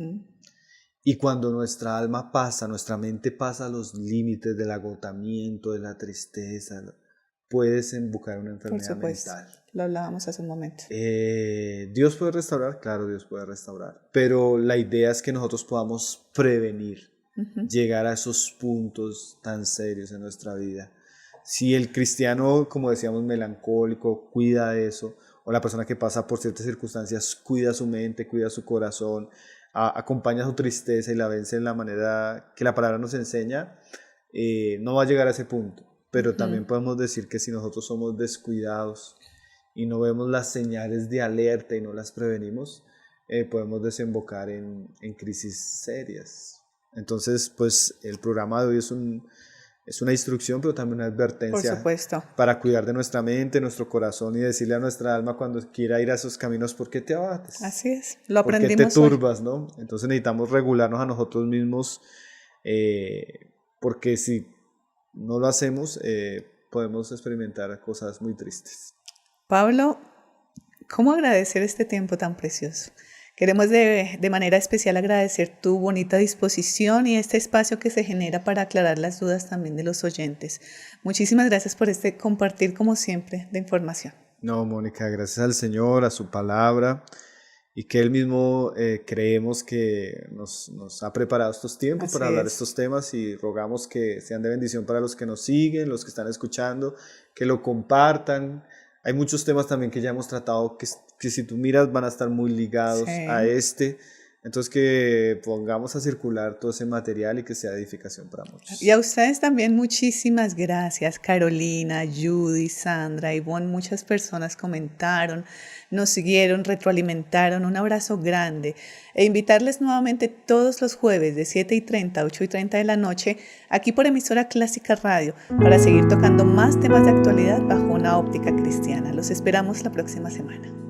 Y cuando nuestra alma pasa, nuestra mente pasa los límites del agotamiento, de la tristeza, puede desembocar una enfermedad mental. Lo hablábamos hace un momento. ¿Dios puede restaurar? Claro, Dios puede restaurar. Pero la idea es que nosotros podamos prevenir, llegar a esos puntos tan serios en nuestra vida. Si el cristiano, como decíamos, melancólico, cuida de eso, o la persona que pasa por ciertas circunstancias, cuida su mente, cuida su corazón, acompaña su tristeza y la vence en la manera que la palabra nos enseña, no va a llegar a ese punto. Pero también podemos decir que si nosotros somos descuidados y no vemos las señales de alerta y no las prevenimos, podemos desembocar en crisis serias. Entonces, pues el programa de hoy es una instrucción, pero también una advertencia. Por supuesto. Para cuidar de nuestra mente, nuestro corazón y decirle a nuestra alma cuando quiera ir a esos caminos, ¿por qué te abates? Así es, lo aprendimos. ¿Por qué te turbas, no? Entonces necesitamos regularnos a nosotros mismos, porque si no lo hacemos, podemos experimentar cosas muy tristes. Pablo, ¿cómo agradecer este tiempo tan precioso? Queremos de manera especial agradecer tu bonita disposición y este espacio que se genera para aclarar las dudas también de los oyentes. Muchísimas gracias por este compartir, como siempre, de información. No, Mónica, gracias al Señor, a su palabra, y que Él mismo creemos que nos ha preparado estos tiempos para hablar de estos temas, y rogamos que sean de bendición para los que nos siguen, los que están escuchando, que lo compartan. Hay muchos temas también que ya hemos tratado que si tú miras van a estar muy ligados a este. Entonces que pongamos a circular todo ese material y que sea edificación para muchos. Y a ustedes también muchísimas gracias. Carolina, Judy, Sandra, Ivonne, muchas personas comentaron, nos siguieron, retroalimentaron. Un abrazo grande. E invitarles nuevamente todos los jueves de 7:30 a 8:30 de la noche aquí por Emisora Clásica Radio para seguir tocando más temas de actualidad bajo una óptica cristiana. Los esperamos la próxima semana.